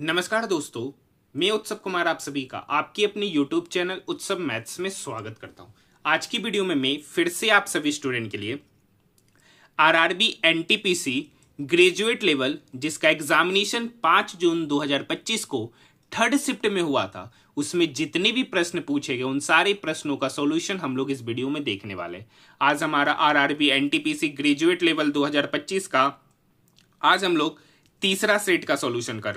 नमस्कार दोस्तों, मैं उत्सव कुमार आप सभी का आपकी अपनी YouTube चैनल उत्सव मैथ्स में स्वागत करता हूं। आज की वीडियो में मैं फिर से आप सभी स्टूडेंट के लिए आरआरबी एनटीपीसी ग्रेजुएट लेवल जिसका एग्जामिनेशन 5 जून 2025 को थर्ड शिफ्ट में हुआ था, उसमें जितने भी प्रश्न पूछे गए उन सारे प्रश्नों का सॉल्यूशन हम लोग इस वीडियो में देखने वाले। आज हमारा आरआरबी एनटीपीसी ग्रेजुएट लेवल 2025 का आज हम लोग तीसरा सेट का सॉल्यूशन कर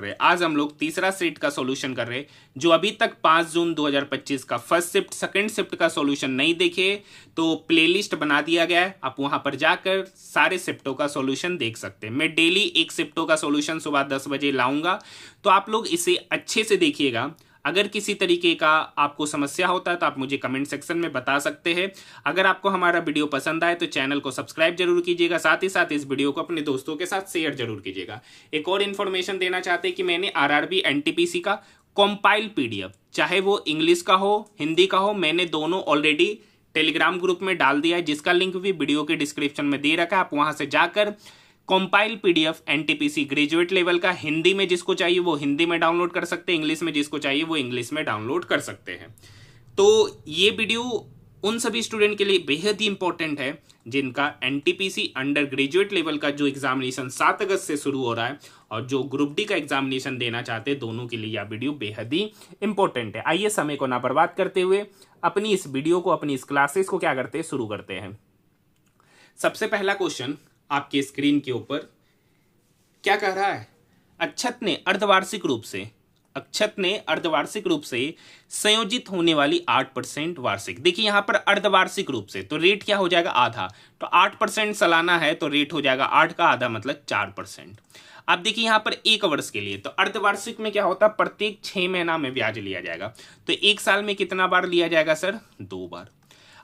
रहे हैं। जो अभी तक 5 जून 2025 का फर्स्ट शिफ्ट सेकंड शिफ्ट का सॉल्यूशन नहीं देखे तो प्लेलिस्ट बना दिया गया है, आप वहां पर जाकर सारे शिफ्टों का सॉल्यूशन देख सकते हैं। मैं डेली एक शिफ्टों का सॉल्यूशन सुबह 10 बजे लाऊंगा, तो आप लोग इसे अच्छे से देखिएगा। अगर किसी तरीके का आपको समस्या होता है तो आप मुझे कमेंट सेक्शन में बता सकते हैं। अगर आपको हमारा वीडियो पसंद आए तो चैनल को सब्सक्राइब जरूर कीजिएगा, साथ ही साथ इस वीडियो को अपने दोस्तों के साथ शेयर जरूर कीजिएगा। एक और इन्फॉर्मेशन देना चाहते हैं कि मैंने आरआरबी एनटीपीसी का कंपाइल पीडीएफ, चाहे वो इंग्लिश का हो हिंदी का हो, मैंने दोनों ऑलरेडी टेलीग्राम ग्रुप में डाल दिया है, जिसका लिंक भी वीडियो के डिस्क्रिप्शन में दे रखा है। आप वहां से जाकर compile PDF NTPC graduate level का हिंदी में जिसको चाहिए वो हिंदी में डाउनलोड कर सकते हैं, इंग्लिश में जिसको चाहिए वो इंग्लिश में डाउनलोड कर सकते हैं। तो ये वीडियो उन सभी स्टूडेंट के लिए बेहद ही इंपॉर्टेंट है जिनका एनटीपीसी अंडर ग्रेजुएट लेवल का जो एग्जामिनेशन 7 अगस्त से शुरू हो रहा है और जो ग्रुप डी का एग्जामिनेशन देना चाहते हैं, दोनों के लिए यह वीडियो बेहद ही इंपॉर्टेंट है। आइए समय को ना बर्बाद करते हुए अपनी इस वीडियो को, अपनी इस क्लासेस को क्या करते हैं, शुरू करते हैं। सबसे पहला क्वेश्चन आपके स्क्रीन के ऊपर क्या कह रहा है? अक्षत ने अर्धवार्षिक रूप से संयोजित होने वाली 8% वार्षिक। देखिए यहां पर अर्धवार्षिक रूप से तो रेट क्या हो जाएगा, आधा। तो 8% सालाना है तो रेट हो जाएगा 8 का आधा मतलब 4%। अब देखिए यहां पर एक वर्ष के लिए, तो अर्धवार्षिक में क्या होता है, प्रत्येक 6 महीना में ब्याज लिया जाएगा। तो एक साल में कितना बार लिया जाएगा सर? 2 बार।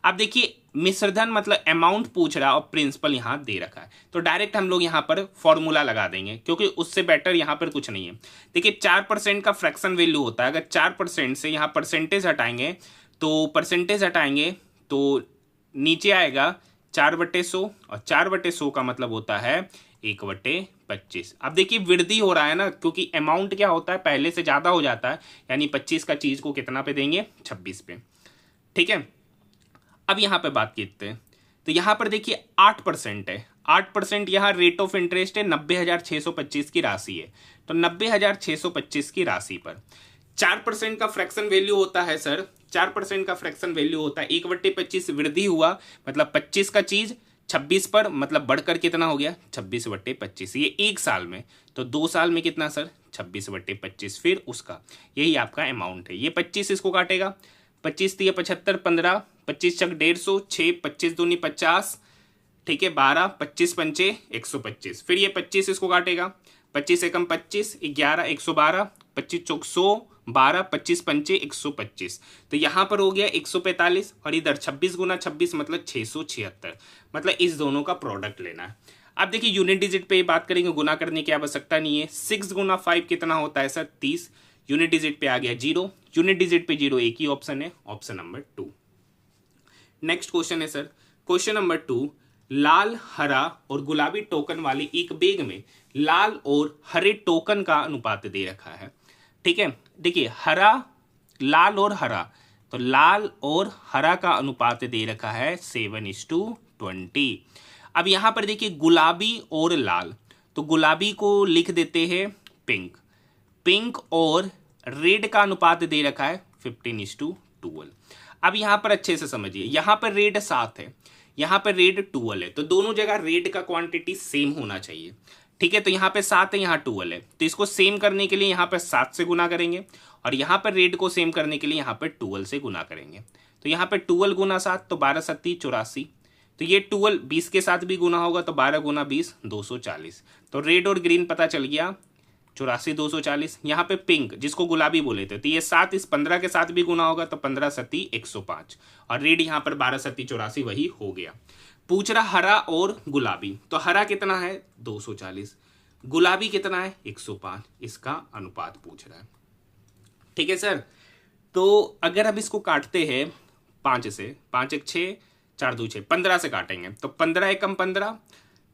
अब देखिए मिश्रधन मतलब अमाउंट पूछ रहा है और प्रिंसिपल यहां दे रखा है, तो डायरेक्ट हम लोग यहां पर फॉर्मूला लगा देंगे क्योंकि उससे बेटर यहां पर कुछ नहीं है। देखिए 4% का फ्रैक्शन वैल्यू होता है, अगर 4% से यहां परसेंटेज हटाएंगे तो नीचे आएगा 4/100 और 4/100 का मतलब होता है 1/25। अब देखिए वृद्धि हो रहा है ना, क्योंकि अमाउंट क्या होता है पहले से ज्यादा हो जाता है, यानी 25 का चीज को कितना पे देंगे, 26 पे। ठीक है, अब यहां पे बात करते हैं तो यहां पर देखिए 8% है, 8% यहां रेट ऑफ इंटरेस्ट है, 90,625 की राशि है। तो 90,625 की राशि पर 4% का फ्रैक्शन वैल्यू होता है सर, 4% का फ्रैक्शन वैल्यू होता है 1/25। वृद्धि हुआ मतलब 25 का चीज 26 पर, मतलब बढ़कर कितना हो गया 26/25। ये एक साल में, तो 2 साल में कितना सर 26/25, फिर उसका यही आपका अमाउंट है। ये 25 इसको काटेगा, 25 3 75, 15 25 चक 150, 6 25 दूनी 50, ठीक है 12 25 पंचे 125, फिर ये 25 इसको काटेगा, 25 एकम 25, 11 112, 25 चौक 100, 12 25 पंचे 125, तो यहां पर हो गया 145 और इधर 26 गुना 26 मतलब 676, मतलब इस दोनों का प्रोडक्ट लेना है। अब देखिए यूनिट डिजिट पे बात करेंगे, गुना करने की आवश्यकता नहीं है। 6 गुना 5 कितना होता है सर 30, यूनिट डिजिट पे आ गया 0, यूनिट डिजिट पे 0 एक ही ऑप्शन है, ऑप्शन नंबर 2। नेक्स्ट क्वेश्चन है सर, क्वेश्चन नंबर 2, लाल हरा और गुलाबी टोकन वाली एक बैग में लाल और हरे टोकन का अनुपात दे रखा है। ठीक है, देखिए हरा, लाल और हरा, तो लाल और हरा का अनुपात दे रखा है 7:20। अब यहां पर देखिए गुलाबी और लाल, तो गुलाबी को लिख देते हैं पिंक, पिंक और रेड का अनुपात दे रखा है 15:12। अब यहां पर अच्छे से समझिए, यहां पर रेड 7 है, यहां पर रेड 12 है, तो दोनों जगह रेड का क्वांटिटी सेम होना चाहिए। ठीक है, तो यहां पे 7 है, यहां 12 है, तो इसको सेम करने के लिए यहां पर 7 से गुना करेंगे और यहां पर रेड को सेम करने के लिए यहां पर 12 से गुना करेंगे। तो यहां पर 12 गुना 7 तो 12 7 84, तो ये 12 20 के साथ भी गुना होगा तो 12 गुना 20 240। तो रेड और ग्रीन पता चल गया 84 240। यहाँ पे पिंक जिसको गुलाबी बोले थे, तो ये 7 इस 15 के साथ भी गुना होगा तो 15 7 105 और रेड यहाँ पर 12 7 84 वही हो गया। पूछ रहा हरा और गुलाबी, तो हरा कितना है 240, गुलाबी कितना है 105, इसका अनुपात पूछ रहा है। ठीक है सर, तो अगर अब इसको काटते हैं 5 से, 5 1 6 4 2 6, 15 से काटेंगे तो 15 एकम 15,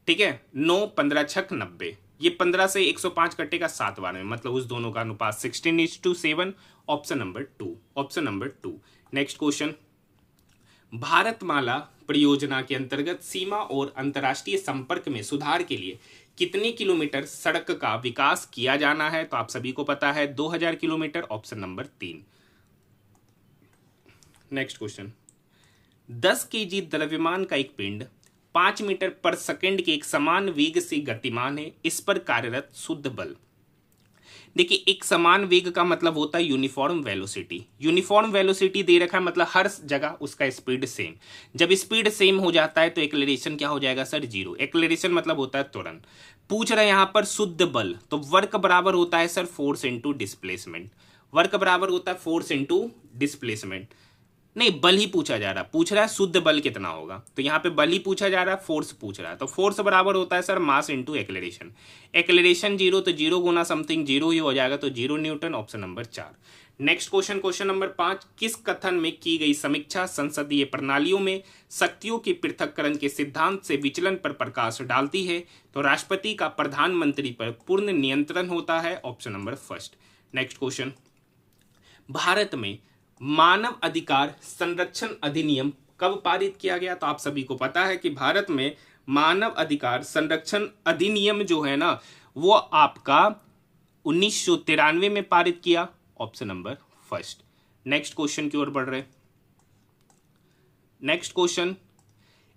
ठीक है 9 15 छक 90, ये 15 से 105 कटेगा 7 बार में, मतलब उस दोनों का अनुपात 16:7। Option number 2, option number 2। Next question, Bharatmala परियोजना के अंतर्गत सीमा और अंतर्राष्ट्रीय संपर्क में सुधार के लिए कितने किलोमीटर सड़क का विकास किया जाना है? तो आप सभी को पता है 2000 kilometre, option number 3। Next question, 10 KG द्रव्यमान का एक पिंड 5 मीटर पर सेकंड के एक समान वेग से गतिमान है, इस पर कार्यरत शुद्ध बल। देखिए, एक समान वेग का मतलब होता है यूनिफॉर्म वेलोसिटी। यूनिफॉर्म वेलोसिटी दे रखा है मतलब हर जगह उसका स्पीड सेम। जब स्पीड सेम हो जाता है तो एक्सेलरेशन क्या हो जाएगा सर? 0। एक्सेलरेशन मतलब होता है त्वरण। पूछ रहे हैं यहां पर शुद्ध बल, तो वर्क बराबर होता है sir force into displacement. Work बराबर होता है फोर्स इंटू डिस्प्लेसमेंट। नहीं, बल ही पूछा जा रहा है, पूछ रहा है शुद्ध बल कितना होगा, तो यहाँ पे बल ही पूछा जा रहा है, फोर्स पूछ रहा है, तो फोर्स बराबर होता है sir mass into acceleration. Acceleration 0, तो 0 गुना समथिंग 0 ही हो जाएगा, तो 0 Newton, option number 4। Next question, question number 5, किस कथन में की गई समीक्षा संसदीय प्रणालियों में शक्तियों के पृथक्करण के सिद्धांत से विचलन पर प्रकाश डालती है? तो राष्ट्रपति का प्रधानमंत्री पर पूर्ण नियंत्रण होता है, option number 1। Next question, Bharat में मानव अधिकार संरक्षण अधिनियम कब पारित किया गया? तो आप सभी को पता है कि भारत में मानव अधिकार संरक्षण अधिनियम जो है ना, वो आपका 1993 में पारित किया, ऑप्शन नंबर 1। नेक्स्ट क्वेश्चन की ओर बढ़ रहे। नेक्स्ट क्वेश्चन,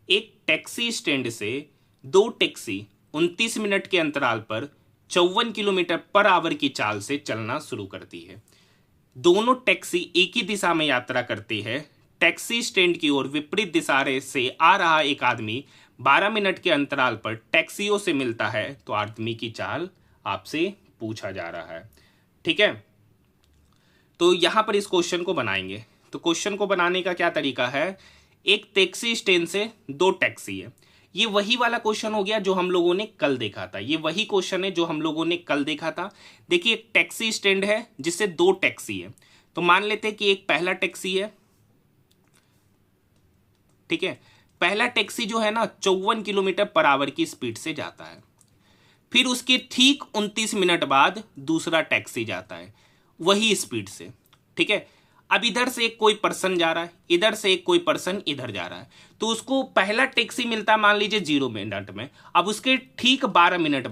एक टैक्सी स्टैंड से 2 टैक्सी 29 मिनट के अंतराल पर 54 किलोमीटर पर आवर की चाल से चलना शुरू करती है। दोनों टैक्सी एक ही दिशा में यात्रा करती है। टैक्सी स्टैंड की ओर विपरीत दिशा से आ रहा एक आदमी 12 मिनट के अंतराल पर टैक्सियों से मिलता है, तो आदमी की चाल आपसे पूछा जा रहा है। ठीक है, तो यहां पर इस क्वेश्चन को बनाएंगे। तो क्वेश्चन को बनाने का क्या तरीका है, एक टैक्सी स्टैंड से 2 टैक्सी है। ये वही वाला क्वेश्चन हो गया जो हम लोगों ने कल देखा था। ये वही क्वेश्चन है जो हम लोगों ने कल देखा था। देखिए, एक टैक्सी स्टैंड है जिससे 2 टैक्सी है, तो मान लेते हैं कि एक पहला टैक्सी है। ठीक है, पहला टैक्सी जो है ना 54 किलोमीटर पर आवर की स्पीड से जाता है। फिर उसके ठीक 29 मिनट बाद दूसरा टैक्सी जाता है वही स्पीड से। ठीक है, अब इधर से एक कोई पर्सन जा रहा है, इधर से एक कोई पर्सन इधर जा रहा है, तो उसको पहला टैक्सी मिलता है मान लीजिए 0 मिनट में। अब उसके ठीक 12 मिनट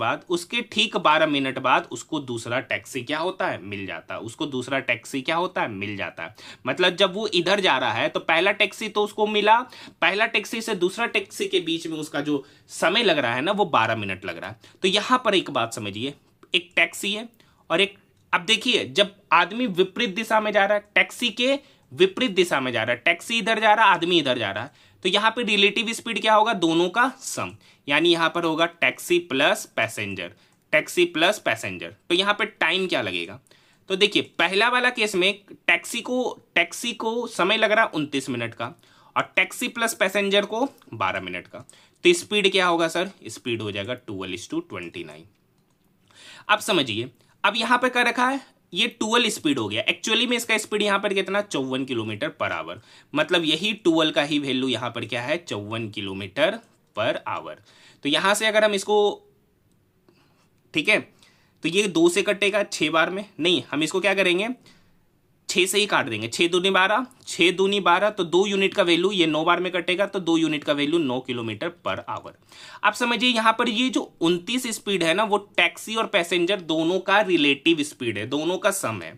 बाद उसको दूसरा टैक्सी क्या होता है? मिल जाता है। उसको दूसरा टैक्सी क्या होता है? मिल जाता है। मतलब जब वो इधर जा रहा है तो पहला टैक्सी तो उसको मिला, पहला टैक्सी से दूसरा टैक्सी के बीच में उसका जो समय लग रहा है ना, वो 12 मिनट लग रहा है। तो यहां पर एक बात समझिए, एक टैक्सी है और एक, अब देखिए जब आदमी विपरीत दिशा में जा रहा है, टैक्सी के विपरीत दिशा में जा रहा है, टैक्सी इधर जा रहा है, आदमी इधर जा रहा है, तो यहां पे रिलेटिव स्पीड क्या होगा? दोनों का सम, यानी यहां पर होगा taxi plus passenger, taxi plus passenger. तो यहां पे टाइम क्या लगेगा? तो देखिए, पहला वाला केस में टैक्सी को समय लग रहा है 29 मिनट का और टैक्सी प्लस पैसेंजर को 12 मिनट का, तो स्पीड क्या होगा सर? स्पीड हो जाएगा 12:29। अब समझिए, अब यहां पर क्या रखा है? ये 12 स्पीड हो गया। एक्चुअली में इसका स्पीड यहां पर कितना? 54 किलोमीटर पर आवर। मतलब यही 12 का ही वैल्यू यहां पर क्या है? 54 किलोमीटर पर आवर। तो यहां से अगर हम इसको, ठीक है, तो ये 2 से कटेगा 6 बार में, नहीं हम इसको क्या करेंगे, 6 से ही काट देंगे। 6 दूनी 12, 6 दूनी 12, तो 2 यूनिट का वैल्यू ये 9 बार में कटेगा, तो 2 यूनिट का वैल्यू 9 किलोमीटर पर आवर। आप समझिए यहां पर ये जो 29 स्पीड है ना, वो टैक्सी और पैसेंजर दोनों का रिलेटिव स्पीड है, दोनों का सम है।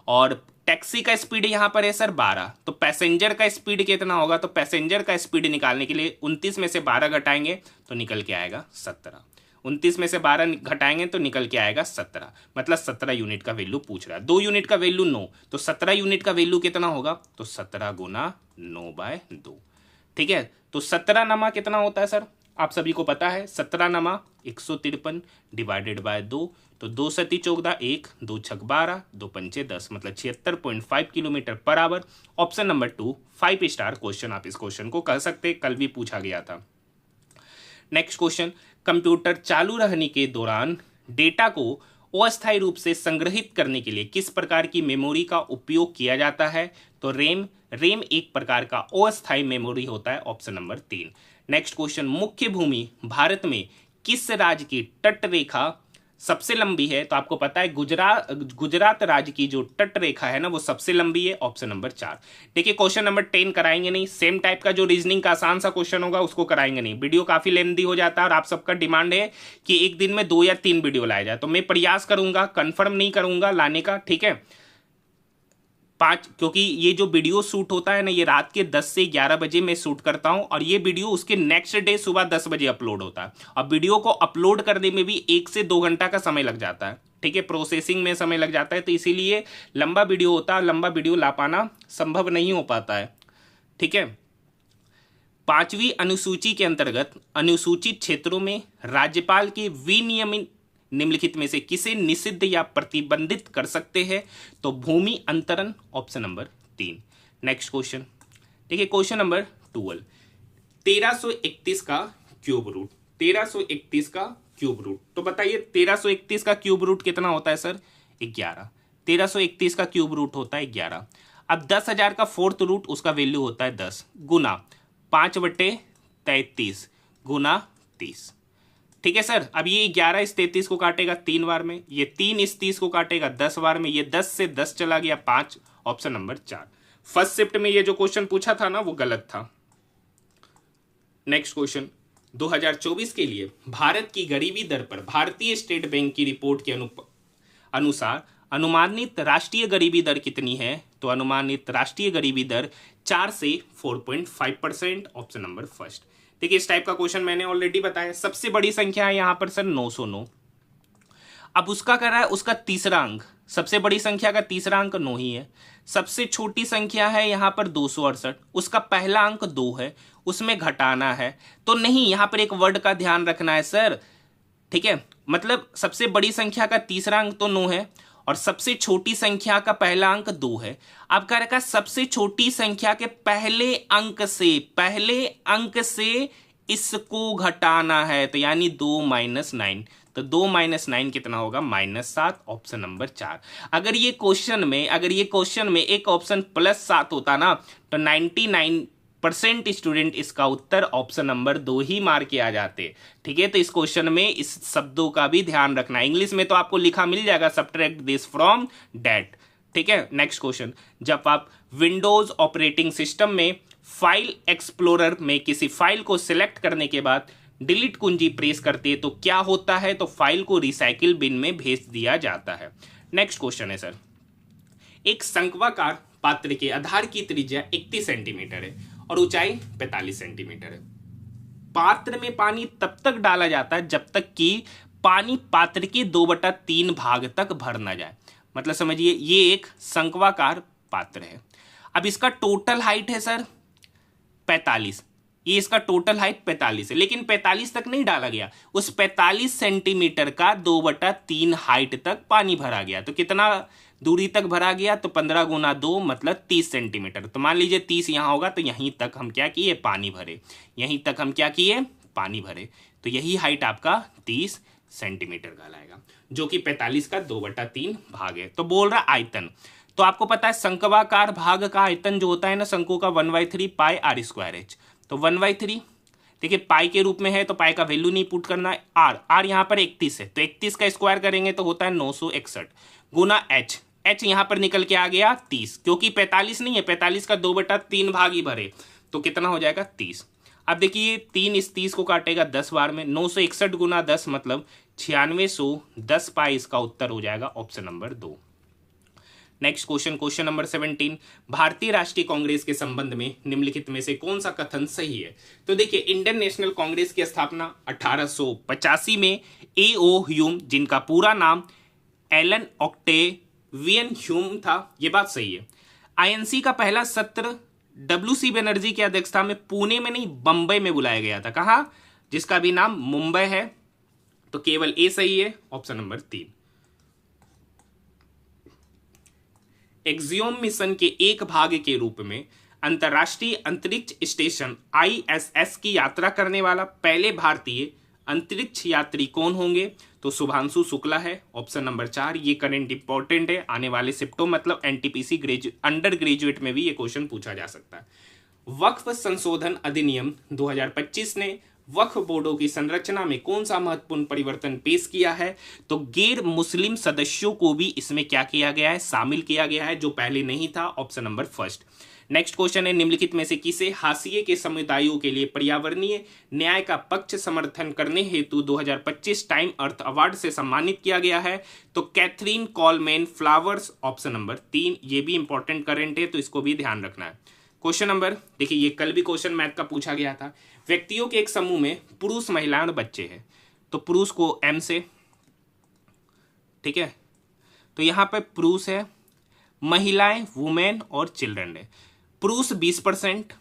और टैक्सी का स्पीड यहां पर है सर 12, तो पैसेंजर का स्पीड कितना होगा? तो पैसेंजर का स्पीड निकालने के लिए 29 में से 12 घटाएंगे तो निकल के आएगा 17। 29 में से 12 घटाएंगे तो निकल के आएगा 17, मतलब 17 यूनिट का वैल्यू पूछ रहा है। 2 यूनिट का वैल्यू 9, तो 17 यूनिट का वैल्यू कितना होगा? तो 17 गुना 9/2। ठीक है, तो 17 नमा कितना होता है सर? आप सभी को पता है 17 नमा 153 डिवाइडेड बाय 2, तो 2 सती 14, 1 2 छक 12, 2 पंचे 10, मतलब 76.5 kilometre per hour. Option number 2 5 star question, आप इस क्वेश्चन को कह सकते, कल भी पूछा गया था। नेक्स्ट क्वेश्चन, कंप्यूटर चालू रहने के दौरान डेटा को अस्थायी रूप से संग्रहित करने के लिए किस प्रकार की मेमोरी का उपयोग किया जाता है? तो रेम एक प्रकार का अस्थायी मेमोरी होता है, ऑप्शन नंबर 3। नेक्स्ट क्वेश्चन, मुख्य भूमि भारत में किस राज्य की तट रेखा सबसे लंबी है, तो आपको पता है गुजरात राज्य की जो तट रेखा है ना वो सबसे लंबी है, ऑप्शन नंबर 4। देखिए क्वेश्चन नंबर 10 कराएंगे नहीं, सेम टाइप का जो रीजनिंग का आसान सा क्वेश्चन होगा उसको कराएंगे नहीं, वीडियो काफी लेंथी हो जाता है और आप सबका डिमांड है कि एक दिन में 2 या 3 वीडियो लाया जाए, तो मैं प्रयास करूंगा, कंफर्म नहीं करूंगा लाने का, ठीक है। 5, क्योंकि ये जो वीडियो शूट होता है ना ये रात के 10 से 11 बजे मैं शूट करता हूं और ये वीडियो उसके नेक्स्ट डे सुबह 10 बजे अपलोड होता है। अब वीडियो को अपलोड करने में भी 1 से 2 घंटा का समय लग जाता है, ठीक है, प्रोसेसिंग में समय लग जाता है, तो इसीलिए लंबा वीडियो होता है, लंबा वीडियो ला पाना संभव नहीं हो पाता है, ठीक है। 5वीं अनुसूची के अंतर्गत अनुसूचित क्षेत्रों में राज्यपाल के विनियमन निम्नलिखित में से किसे निषिद्ध या प्रतिबंधित कर सकते हैं, तो भूमि अंतरण, ऑप्शन नंबर 3। नेक्स्ट क्वेश्चन देखिए, क्वेश्चन नंबर 12, 1331 का क्यूब रूट, 1331 का क्यूब रूट, तो बताइए 1331 का क्यूब रूट कितना होता है सर, 11। 1331 का क्यूब रूट होता है 11। अब 10,000 का फोर्थ रूट, उसका वैल्यू होता है 10 गुना 5/33 गुना 30, ठीक है सर। अब ये 11 इस 33 को काटेगा 3 बार में, ये 3 इस 30 को काटेगा 10 बार में, ये 10 से 10 चला गया 5, ऑप्शन नंबर 4। फर्स्ट शिफ्ट में ये जो क्वेश्चन पूछा था ना वो गलत था। नेक्स्ट क्वेश्चन 2024 के लिए भारत की गरीबी दर पर भारतीय स्टेट बैंक की रिपोर्ट के अनुसार अनुमानित राष्ट्रीय गरीबी दर कितनी है, तो अनुमानित राष्ट्रीय गरीबी दर 4 से 4.5%, ऑप्शन नंबर फर्स्ट। देखिए इस टाइप का क्वेश्चन मैंने ऑलरेडी बताया, सबसे बड़ी संख्या है यहां पर सर 909। अब उसका कर रहा है उसका तीसरा अंक, सबसे बड़ी संख्या का तीसरा अंक 9 ही है। सबसे छोटी संख्या है यहां पर 268, उसका पहला अंक 2 है, उसमें घटाना है, तो नहीं, यहां पर एक वर्ड का ध्यान रखना है सर, ठीक है। मतलब सबसे बड़ी संख्या का तीसरा अंक तो 9 है और सबसे छोटी संख्या का पहला अंक 2 है। अब कह रखा सबसे छोटी संख्या के पहले अंक से इसको घटाना है, तो यानी 2 - 9, तो 2 - 9 कितना होगा, -7, ऑप्शन नंबर 4। अगर ये क्वेश्चन में एक ऑप्शन +7 होता ना तो 99% स्टूडेंट इसका उत्तर ऑप्शन नंबर 2 ही मार के आ जाते, ठीक है। तो इस क्वेश्चन में इस शब्दों का भी ध्यान रखना, इंग्लिश में तो आपको लिखा मिल जाएगा सब्ट्रैक्ट दिस फ्रॉम दैट, ठीक है। नेक्स्ट क्वेश्चन, जब आप विंडोज ऑपरेटिंग सिस्टम में फाइल एक्सप्लोरर में किसी फाइल को सिलेक्ट करने के बाद डिलीट कुंजी प्रेस करते हैं तो क्या होता है, तो फाइल को रिसाइकिल बिन में भेज दिया जाता है। नेक्स्ट क्वेश्चन है सर, एक शंक्वाकार पात्र के आधार की त्रिज्या 31 सेंटीमीटर है और ऊंचाई 45 सेंटीमीटर है। पात्र में पानी तब तक डाला जाता है जब तक कि पानी पात्र के 2/3 भाग तक भर ना जाए। मतलब समझिए ये एक शंक्वाकार पात्र है। अब इसका टोटल हाइट है सर 45, ये इसका टोटल हाइट 45 है, लेकिन 45 तक नहीं डाला गया, उस 45 सेंटीमीटर का 2/3 हाइट तक पानी भरा गया। तो कितना दूरी तक भरा गया, तो 15 × 2 मतलब 30 सेंटीमीटर। तो मान लीजिए 30 यहां होगा, तो यहीं तक हम क्या किए, पानी भरे, यहीं तक हम क्या किए, पानी भरे। तो यही हाइट आपका 30 सेंटीमीटर का लाएगा, जो कि 45 का 2/3 भाग है। तो बोल रहा आयतन, तो आपको पता है शंक्वाकार भाग का आयतन जो होता है ना शंकु का 1/3 पाई r²h। तो 1/3 देखिए पाई के रूप में है तो पाई का वैल्यू नहीं पुट करना है, आर यहाँ पर 31 है तो 31 का स्क्वायर करेंगे तो होता है 961 गुना एच यहाँ पर निकल के आ गया 30, क्योंकि 45 नहीं है, 45 का 2/3 भाग ही भरे, तो कितना हो जाएगा 30। अब देखिए 3 इस 30 को काटेगा 10 बार में, 961 गुना 10 मतलब 9610 पाई, इसका उत्तर हो जाएगा option number 2। Next question, question number 17, भारतीय राष्ट्रीय कांग्रेस के संबंध में निम्नलिखित में से कौन सा कथन सही है। तो देखिए इंडियन नेशनल कांग्रेस की स्थापना 1885 में A.O. ह्यूम, जिनका पूरा नाम एलन ऑक्टेवियन ह्यूम था, ये बात सही है। INC का पहला सत्र WC बनर्जी की अध्यक्षता में पुणे में नहीं बंबई में बुलाया गया था, कहा, जिसका भी नाम मुंबई है, तो केवल ए सही है, ऑप्शन नंबर 3। एक्सियोम मिशन के एक भाग के रूप में अंतर्राष्ट्रीय अंतरिक्ष स्टेशन ISS की यात्रा करने वाला पहले भारतीय अंतरिक्ष यात्री कौन होंगे, तो शुभांशु शुक्ला है, ऑप्शन नंबर 4। ये करंट इंपॉर्टेंट है, आने वाले शिफ्टों मतलब NTPC अंडर ग्रेजुएट में भी ये क्वेश्चन पूछा जा सकता है। वक्फ संशोधन अधिनियम 2025 ने वक्फ बोर्डों की संरचना में कौन सा महत्वपूर्ण परिवर्तन पेश किया है? तो गैर मुस्लिम सदस्यों को भी इसमें क्या किया गया है? शामिल किया गया है, जो पहले नहीं था। Option number first. Next question है, निम्नलिखित में से किसे हाशिए के समुदायों के लिए पर्यावरणीय न्याय का पक्ष समर्थन करने हेतु 2025 टाइम अर्थ अवार्ड से सम्मानित किया गया है? तो Catherine Coleman Flowers, option number 3। ये भी इंपॉर्टेंट करंट है, तो इसको भी ध्यान रखना है। क्वेश्चन नंबर, देखिए ये कल भी क्वेश्चन मैथ का पूछा गया था। व्यक्तियों के एक समूह में पुरुष, महिलाएं और बच्चे हैं। तो पुरुष को एम से, ठीक है, तो यहां पे पुरुष है, महिलाएं वुमेन और चिल्ड्रन है। पुरुष 20%,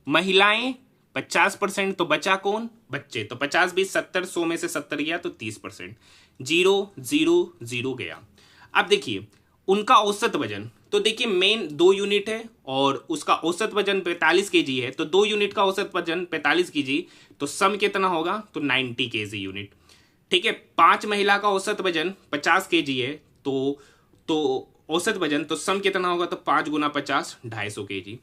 महिलाएं 50%, तो बचा कौन? बच्चे। तो 50 20 70, 100 में से 70 गया तो 30%। 0 0 0 गया। अब देखिए उनका औसत वजन, तो देखिए मेन 2 यूनिट है और उसका औसत वजन 45 केजी है, तो 2 यूनिट का औसत वजन 45 केजी, तो सम कितना होगा? तो 90 केजी यूनिट। ठीक है, 5 महिला का औसत वजन 50 केजी है, तो औसत वजन, तो सम कितना होगा? तो 5 गुना 50, 250 केजी।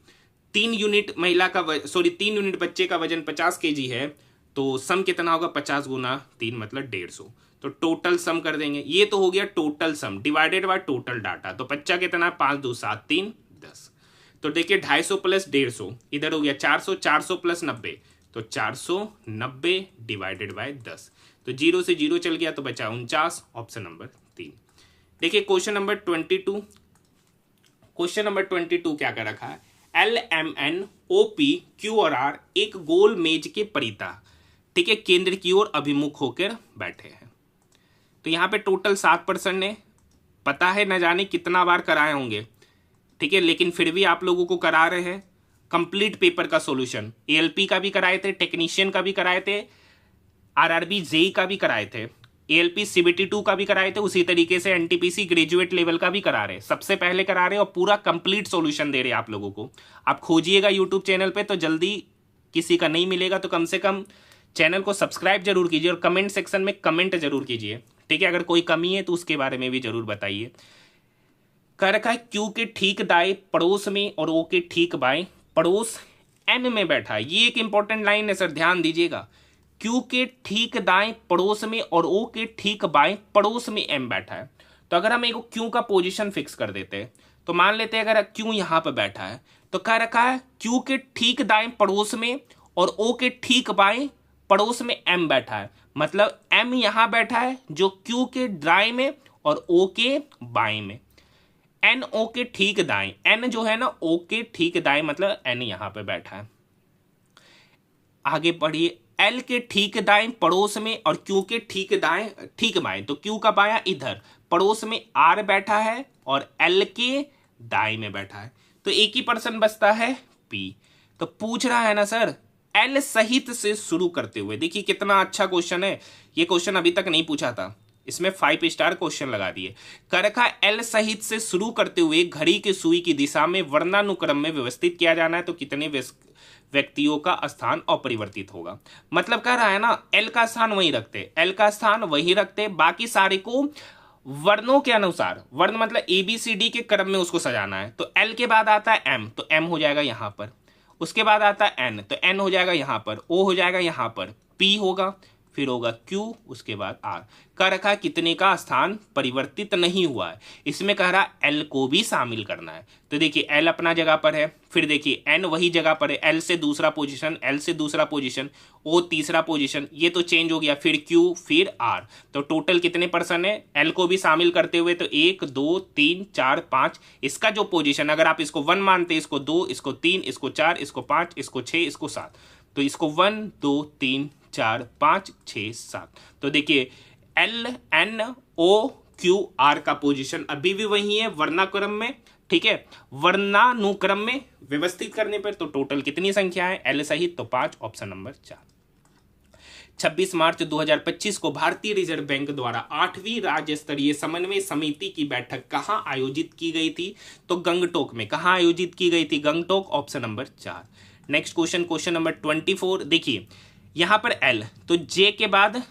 3 यूनिट महिला का 3 यूनिट बच्चे का वजन 50 केजी है, तो सम कितना होगा? 50 गुना 3 मतलब 150। तो टोटल सम कर देंगे, ये तो हो गया total sum divided by total data. तो बच्चा कितना है? 5 2 7 3 10। तो देखिए 250 प्लस 150, इधर हो गया 400, 400 प्लस 90, तो 490 डिवाइडेड बाय 10। तो 0 से 0 चल गया, तो बचा 49, ऑप्शन नंबर 3। देखिए क्वेश्चन नंबर 22। क्वेश्चन नंबर 22 क्या कर रखा है? LMN OP Q और R एक गोल मेज के परिता, ठीक है, केंद्र की ओर अभिमुख होकर बैठे हैं। तो यहाँ पे टोटल 7% ने, पता है न जाने कितना बार कराए होंगे, ठीक है, लेकिन फिर भी आप लोगों को करा रहे हैं कंप्लीट पेपर का सॉल्यूशन। ALP का भी कराए थे, टेक्नीशियन का भी कराए थे, RRB JEE का भी कराए थे, ALP CBT 2 का भी कराए थे, उसी तरीके से NTPC ग्रेजुएट लेवल का भी करा रहे, सबसे पहले करा रहे और पूरा कंप्लीट सॉल्यूशन दे रहे आप लोगों को। आप खोजिएगा यूट्यूब चैनल पे तो जल्दी किसी का नहीं मिलेगा, तो कम से कम चैनल को सब्सक्राइब जरूर कीजिए और कमेंट सेक्शन में कमेंट जरूर कीजिए, ठीक है। अगर कोई कमी है तो उसके बारे में भी जरूर बताइए। कह रखा है क्यू के ठीक दाएं पड़ोस में और ओ के ठीक बाएं पड़ोस एम में बैठा है। ये एक इंपॉर्टेंट लाइन है सर, ध्यान दीजिएगा। क्यू के ठीक दाएं पड़ोस में और ओ के ठीक बाएं पड़ोस में एम बैठा है। तो अगर हम एक क्यू का पोजीशन फिक्स कर देते हैं, तो मान लेते हैं अगर क्यू यहां पर बैठा है, तो कह रखा है क्यू के ठीक दाएं पड़ोस में और ओ के ठीक बाएं पड़ोस में एम बैठा है। मतलब एम यहां बैठा है जो क्यू के दाएं में और ओ के बाएं में। एन ओ के ठीक दाएं, एन जो है ना ओ के ठीक दाएं, मतलब एन यहां पे बैठा है। आगे बढ़िए, एल के ठीक दाएं पड़ोस में और क्यू के ठीक दाएं ठीक बाएं, तो क्यू का बायां इधर पड़ोस में आर बैठा है और एल के दाएं में बैठा है। तो एक ही पर्सन बचता है पी। तो पूछ रहा है ना सर एल सहित से शुरू करते हुए। देखिए कितना अच्छा क्वेश्चन है, ये क्वेश्चन अभी तक नहीं पूछा था, इसमें 5 स्टार क्वेश्चन लगा दिए। कर रखा एल सहित से शुरू करते हुए घड़ी की सुई की दिशा में वर्णानुक्रम में व्यवस्थित किया जाना है, तो कितने व्यक्तियों का स्थान अपरिवर्तित होगा। मतलब कह रहा है ना एल का स्थान वही रखते, एल का स्थान वही रखते, बाकी सारे को वर्णों के अनुसार, वर्ण मतलब ABCD के क्रम में उसको सजाना है। तो एल के बाद आता है एम, तो एम हो जाएगा यहां पर, उसके बाद आता है एन, तो एन हो जाएगा यहां पर, ओ हो जाएगा यहां पर, पी होगा, फिर होगा क्यू, उसके बाद आर। कह रखा कितने का स्थान परिवर्तित नहीं हुआ है, इसमें कह रहा एल को भी शामिल करना है। तो देखिए एल अपना जगह पर है, फिर देखिए एन वही जगह पर है, एल से दूसरा पोजीशन, एल से दूसरा पोजीशन, ओ तीसरा पोजीशन, ये तो चेंज हो गया, फिर क्यू फिर आर। तो टोटल कितने पर्सन है एल को भी शामिल करते हुए? तो 1 2 3 4 5। इसका जो पोजीशन, अगर आप इसको 1 मानते, इसको 2, इसको 3, इसको 4, इसको 5, इसको 6, इसको 7, तो इसको 1 2 3 4 5 6 7। तो देखिए L N O Q R का पोजीशन अभी भी वही है वर्णानुक्रम में, ठीक है, वर्णानुक्रम में व्यवस्थित करने पर। तो टोटल कितनी संख्या है एल सहित? तो 5, ऑप्शन नंबर 4। 26 मार्च 2025 को भारतीय रिजर्व बैंक द्वारा 8वीं राज्य स्तरीय समन्वय समिति की बैठक कहां आयोजित की गई थी? तो गंगटोक में। कहां आयोजित की गई थी? Gangtok, option number 4। Next question, question number 24। देखिए यहां पर एल, तो जे के बाद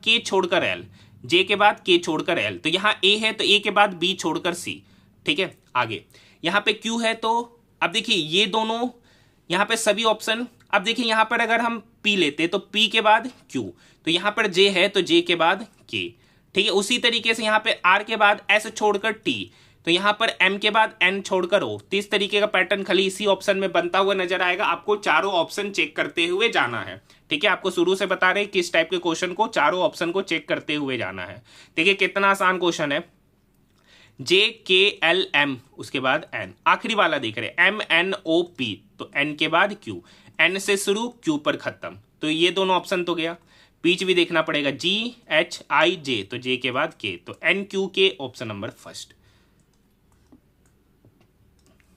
के छोड़कर एल, जे के बाद के छोड़कर एल, तो यहां ए है तो ए के बाद बी छोड़कर सी, ठीक है। आगे यहां पे क्यू है, तो अब देखिए ये दोनों यहां पे सभी ऑप्शन अब देखिए यहां पर अगर हम P लेते तो P के बाद Q, तो यहां पर J है तो J के बाद K, ठीक है। उसी तरीके से यहाँ पे R के बाद S छोड़कर T, तो यहाँ पर M के बाद N छोड़कर O। तो इस तरीके का पैटर्न खाली इसी ऑप्शन में बनता हुआ नजर आएगा। आपको चारों ऑप्शन चेक करते हुए जाना है, ठीक है। आपको शुरू से बता रहे किस टाइप के क्वेश्चन को चारों ऑप्शन को चेक करते हुए जाना है। देखिए कितना आसान क्वेश्चन है, JKLM उसके बाद N, आखिरी वाला देख रहे MNOP, तो N के बाद Q, N से शुरू Q पर खत्म, तो ये दोनों ऑप्शन तो गया। बीच भी देखना पड़ेगा GHIJ, तो J के बाद K, तो NQK ऑप्शन नंबर फर्स्ट।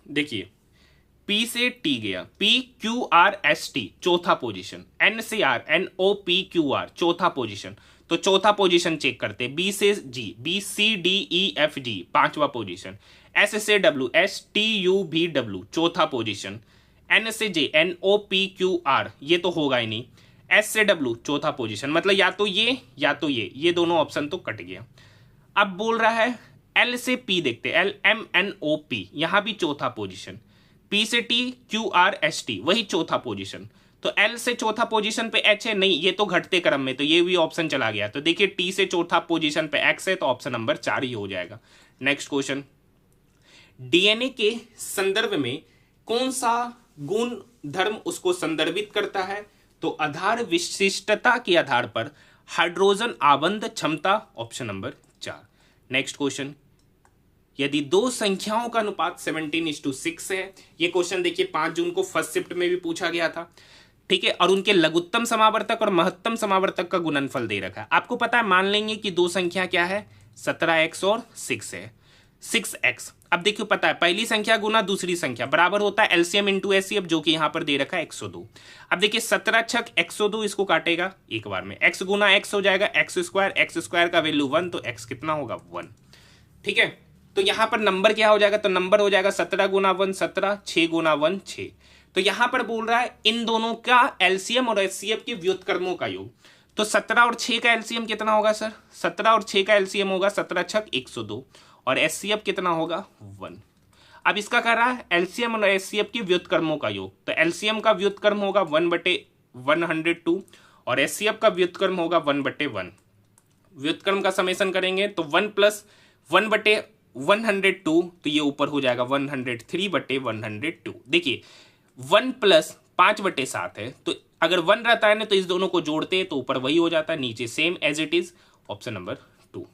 देखिए P से T गया, PQRST चौथा पोजीशन, N से R NOPQR चौथा पोजीशन, तो चौथा पोजीशन चेक करते। B से G BCDEFG पांचवा पोजीशन, S से W STUVW चौथा पोजीशन, N से J NOPQR ये तो होगा ही नहीं, S से W चौथा पोजीशन, मतलब या तो ये दोनों ऑप्शन तो कट गया। अब बोल रहा है L से P देखते, LMNOP यहां भी चौथा पोजीशन, P से T QRST वही चौथा पोजीशन, तो L से चौथा पोजीशन पे H है नहीं, ये तो घटते क्रम में, तो ये भी ऑप्शन चला गया। तो देखिए T से चौथा पोजीशन पे X है, तो ऑप्शन नंबर 4 ही हो जाएगा। नेक्स्ट क्वेश्चन, डीएनए के संदर्भ में कौन सा गुण धर्म उसको संदर्भित करता है? तो आधार विशिष्टता के आधार पर हाइड्रोजन आबंध क्षमता, ऑप्शन नंबर 4। नेक्स्ट क्वेश्चन, यदि दो संख्याओं का अनुपात 17:6 है, ये क्वेश्चन देखिए 5 जून को फर्स्ट शिफ्ट में भी पूछा गया था, ठीक है, और उनके लघुत्तम समावर्तक और महत्तम समावर्तक का गुणनफल दे रखा है। आपको पता है, मान लेंगे कि दो संख्या क्या है, 17x और 6 है, 6x। अब देखियो पता है पहली संख्या गुना दूसरी संख्या बराबर होता है एलसीएम इंटू एचसीएफ, जो कि यहां पर दे रखा है 102। अब देखिए 17 छक 102, इसको काटेगा एक बार में, x गुना x हो जाएगा x स्क्वायर का वैल्यू 1, तो x कितना होगा 1, ठीक है। तो यहां पर नंबर क्या हो जाएगा, तो नंबर हो जाएगा 17 गुना 1 17, 6 गुना 1 6। तो यहां पर बोल रहा है इन दोनों का एलसीएम और एचसीएफ के व्युत्क्रमों का योग, तो 17 और 6 का एलसीएम कितना होगा सर, 17 और 6 का एलसीएम होगा 17 छक 102, और एचसीएफ कितना होगा 1। अब इसका कह रहा है एलसीएम और एचसीएफ के व्युत्क्रमों का योग, तो एलसीएम का व्युत्क्रम होगा 1/102 और एचसीएफ का व्युत्क्रम होगा 1/1। व्युत्क्रम का समेशन करेंगे तो 1 + 1/102, तो ये ऊपर हो जाएगा 103/102। देखिए 1 + 5/7 है, तो अगर 1 रहता है ना तो इस दोनों को जोड़ते हैं तो ऊपर वही हो जाता है, नीचे same as it is, option number 2।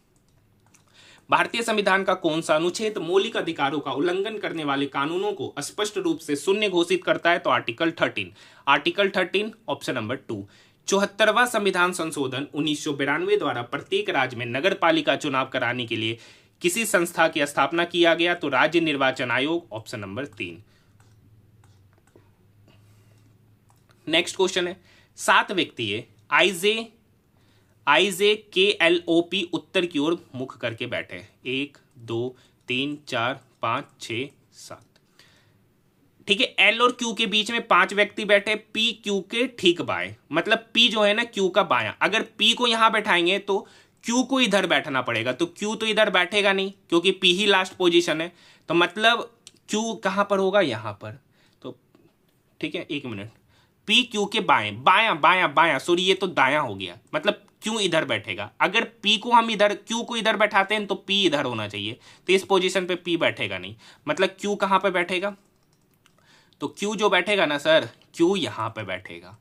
भारतीय संविधान का कौन सा अनुच्छेद मौलिक अधिकारों का उल्लंघन करने वाले कानूनों को स्पष्ट रूप से शून्य घोषित करता है? तो आर्टिकल 13 ऑप्शन नंबर 2। 74वां संविधान संशोधन 1992 द्वारा प्रत्येक राज्य में नगर पालिका चुनाव कराने के लिए किसी संस्था की स्थापना किया गया? तो राज्य निर्वाचन आयोग, ऑप्शन नंबर 3। नेक्स्ट क्वेश्चन है, 7 व्यक्ति है IJKLOP उत्तर की ओर मुख करके बैठे, 1 2 3 4 5 6 7, ठीक है। L और Q के बीच में 5 व्यक्ति बैठे, P Q के ठीक बाएं, मतलब P जो है ना Q का बायां। अगर P को यहां बैठाएंगे तो Q को इधर बैठना पड़ेगा, तो Q तो इधर बैठेगा नहीं क्योंकि P ही लास्ट पोजीशन है, तो मतलब Q कहां पर होगा, यहां पर। तो ठीक है, एक मिनट, P Q के बाएं, बायां सॉरी ये तो दायां हो गया, मतलब Q इधर बैठेगा। अगर P को हम इधर, Q को इधर बैठाते हैं तो P इधर होना चाहिए, तो इस पोजीशन पे P बैठेगा नहीं, मतलब Q कहां पे बैठेगा, तो Q जो बैठेगा ना सर, Q यहां पे बैठेगा।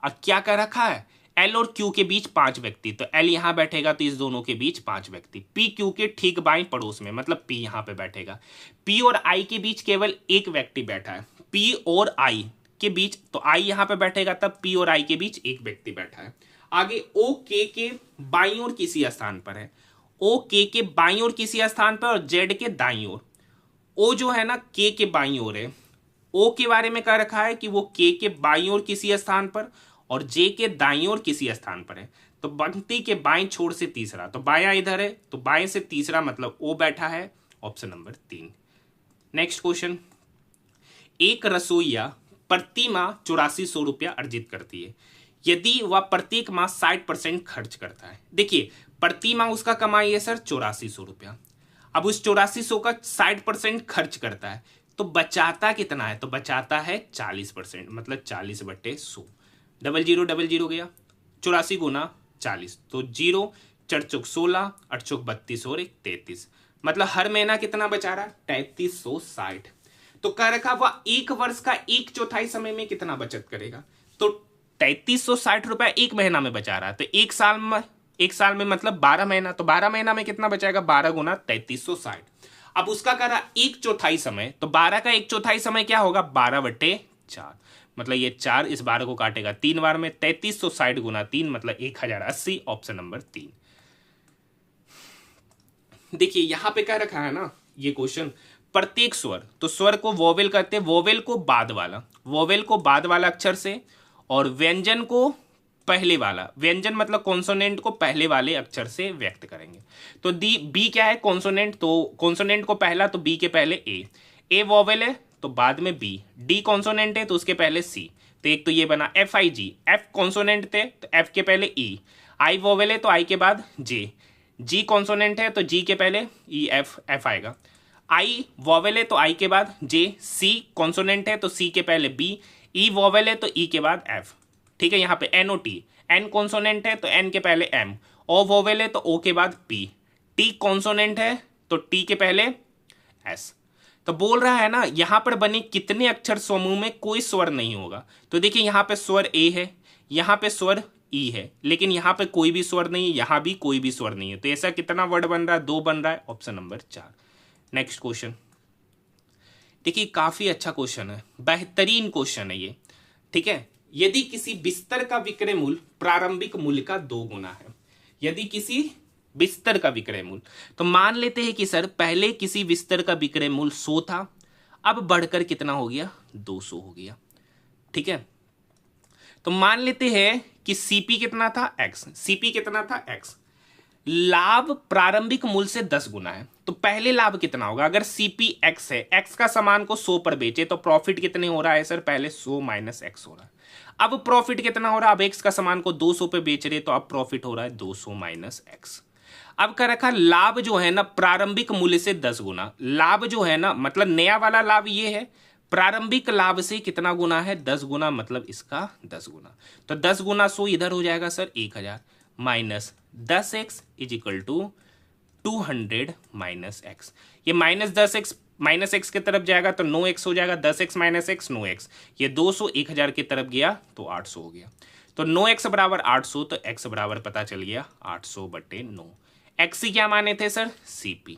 अब क्या कर रखा है, L और Q के बीच 5 व्यक्ति, तो L यहां बैठेगा, तो इस दोनों के बीच 5 व्यक्ति, P Q के ठीक बाएं पड़ोस में, मतलब P यहां पे बैठेगा। P और I के बीच केवल एक व्यक्ति बैठा है, P और I के बीच, तो I यहां पे बैठेगा, तब P और I के बीच एक व्यक्ति बैठा है। आगे OK के बाईं ओर किसी स्थान पर है, OK के बाईं ओर किसी स्थान पर, और Z के दाईं ओर। O जो है ना K के बाईं ओर है, O के बारे में कह रखा है कि वो K के बाईं ओर किसी स्थान पर और J के दाईं ओर किसी स्थान पर है, तो पंक्ति के बाईं छोर से तीसरा, तो बायां इधर है, तो बाएं से तीसरा मतलब O बैठा है, ऑप्शन नंबर 3। नेक्स्ट क्वेश्चन, एक रसोइया प्रति माह 8400 रुपया अर्जित करती है, यदि वह प्रत्येक माह 60% खर्च करता है। देखिए प्रति माह उसका कमाई है सर 8400 रुपया, अब उस 8400 का 60% खर्च करता है, तो बचाता कितना है, तो बचाता है 40%, मतलब 40/100। डबल जीरो गया, 84 गुना 40, तो 0 4 चौक 16, 8 चौक 32 और 1 33, मतलब हर महीना कितना बचा रहा है, 3360। तो कह रखा वह एक वर्ष का 1/4 समय में कितना बचत करेगा, तो 3360 रुपया एक महीना में बचा रहा है। तो एक साल में मतलब 12 महीना, तो 12 महीना में कितना बचाएगा, 12 गुना 3360। अब उसका कह रहा 1/4 समय, तो 12 का 1/4 समय क्या होगा, 12/4, मतलब ये 4 इस 12 को काटेगा 3 बार में, 3360 गुना 3 मतलब 1080, ऑप्शन नंबर 3। देखिए यहां पे कह रखा है ना ये क्वेश्चन, प्रत्येक स्वर, तो स्वर को वोवेल कहते हैं, वोवेल को बाद वाला अक्षर से, और व्यंजन को पहले वाला, व्यंजन मतलब कॉन्सोनेंट को पहले वाले अक्षर से व्यक्त करेंगे। तो दी बी क्या है, कॉन्सोनेंट, तो कॉन्सोनेंट को पहला, तो बी के पहले ए वोवेल है तो बाद में बी, डी कॉन्सोनेंट है तो उसके पहले सी, तो एक तो ये बना F I G, F consonant थे तो एफ के पहले ई, आई वोवेल है तो आई के बाद जे, जी कॉन्सोनेंट है तो जी के पहले ई एफ आएगा, आई वोवेल है तो आई के बाद जे, सी कॉन्सोनेंट है तो सी के पहले बी, ई वोवेल है तो ई के बाद एफ। ठीक है, यहाँ पे N O T, N consonant है तो एन के पहले एम, ओ वोवेल है तो ओ के बाद पी, टी कॉन्सोनेंट है तो टी के पहले एस। तो बोल रहा है ना यहां पर बने कितने अक्षर समूह में कोई स्वर नहीं होगा, तो देखिए यहां पे स्वर ए है, यहां पे स्वर ई है, लेकिन यहां पे कोई भी स्वर नहीं है, यहां भी कोई भी स्वर नहीं है, तो ऐसा कितना वर्ड बन रहा है, 2 बन रहा है, ऑप्शन नंबर 4। नेक्स्ट क्वेश्चन देखिए, काफी अच्छा क्वेश्चन है, बेहतरीन क्वेश्चन है ये। ठीक है, यदि किसी बिस्तर का विक्रय मूल्य प्रारंभिक मूल्य का 2 गुना है, यदि किसी बिस्तर का विक्रय मूल्य, तो मान लेते हैं कि सर पहले किसी बिस्तर का विक्रय मूल्य 100 था, अब बढ़कर कितना हो गया, 200 हो गया। ठीक है, तो मान लेते हैं कि सीपी कितना था, एक्स, सीपी कितना था, एक्स, लाभ प्रारंभिक मूल्य से 10 गुना है, तो पहले लाभ कितना होगा, अगर सीपी एक्स है, एक्स का सामान को 100 पर बेचे तो प्रॉफिट कितने हो रहा है सर, पहले 100 माइनस एक्स हो रहा है, अब प्रॉफिट कितना हो रहा है, अब एक्स का सामान को 200 पे बेच रहे तो अब प्रॉफिट हो रहा है 200 माइनस एक्स। अब क्या रखा, लाभ जो है ना प्रारंभिक मूल्य से 10 गुना, लाभ जो है ना मतलब नया वाला लाभ ये है, प्रारंभिक लाभ से कितना गुना है, 10 गुना, मतलब इसका 10 गुना, तो 10 गुना 100 इधर हो जाएगा sir 1000, minus 10x is equal to 200 minus X, ये माइनस 10x माइनस एक्स की तरफ जाएगा तो 9x हो जाएगा, 10x माइनस एक्स 9x, ये 200 1000 की तरफ गया तो 800 हो गया, तो 9x बराबर 800, तो x बराबर पता चल गया 800/9। x की क्या माने थे सर, cp,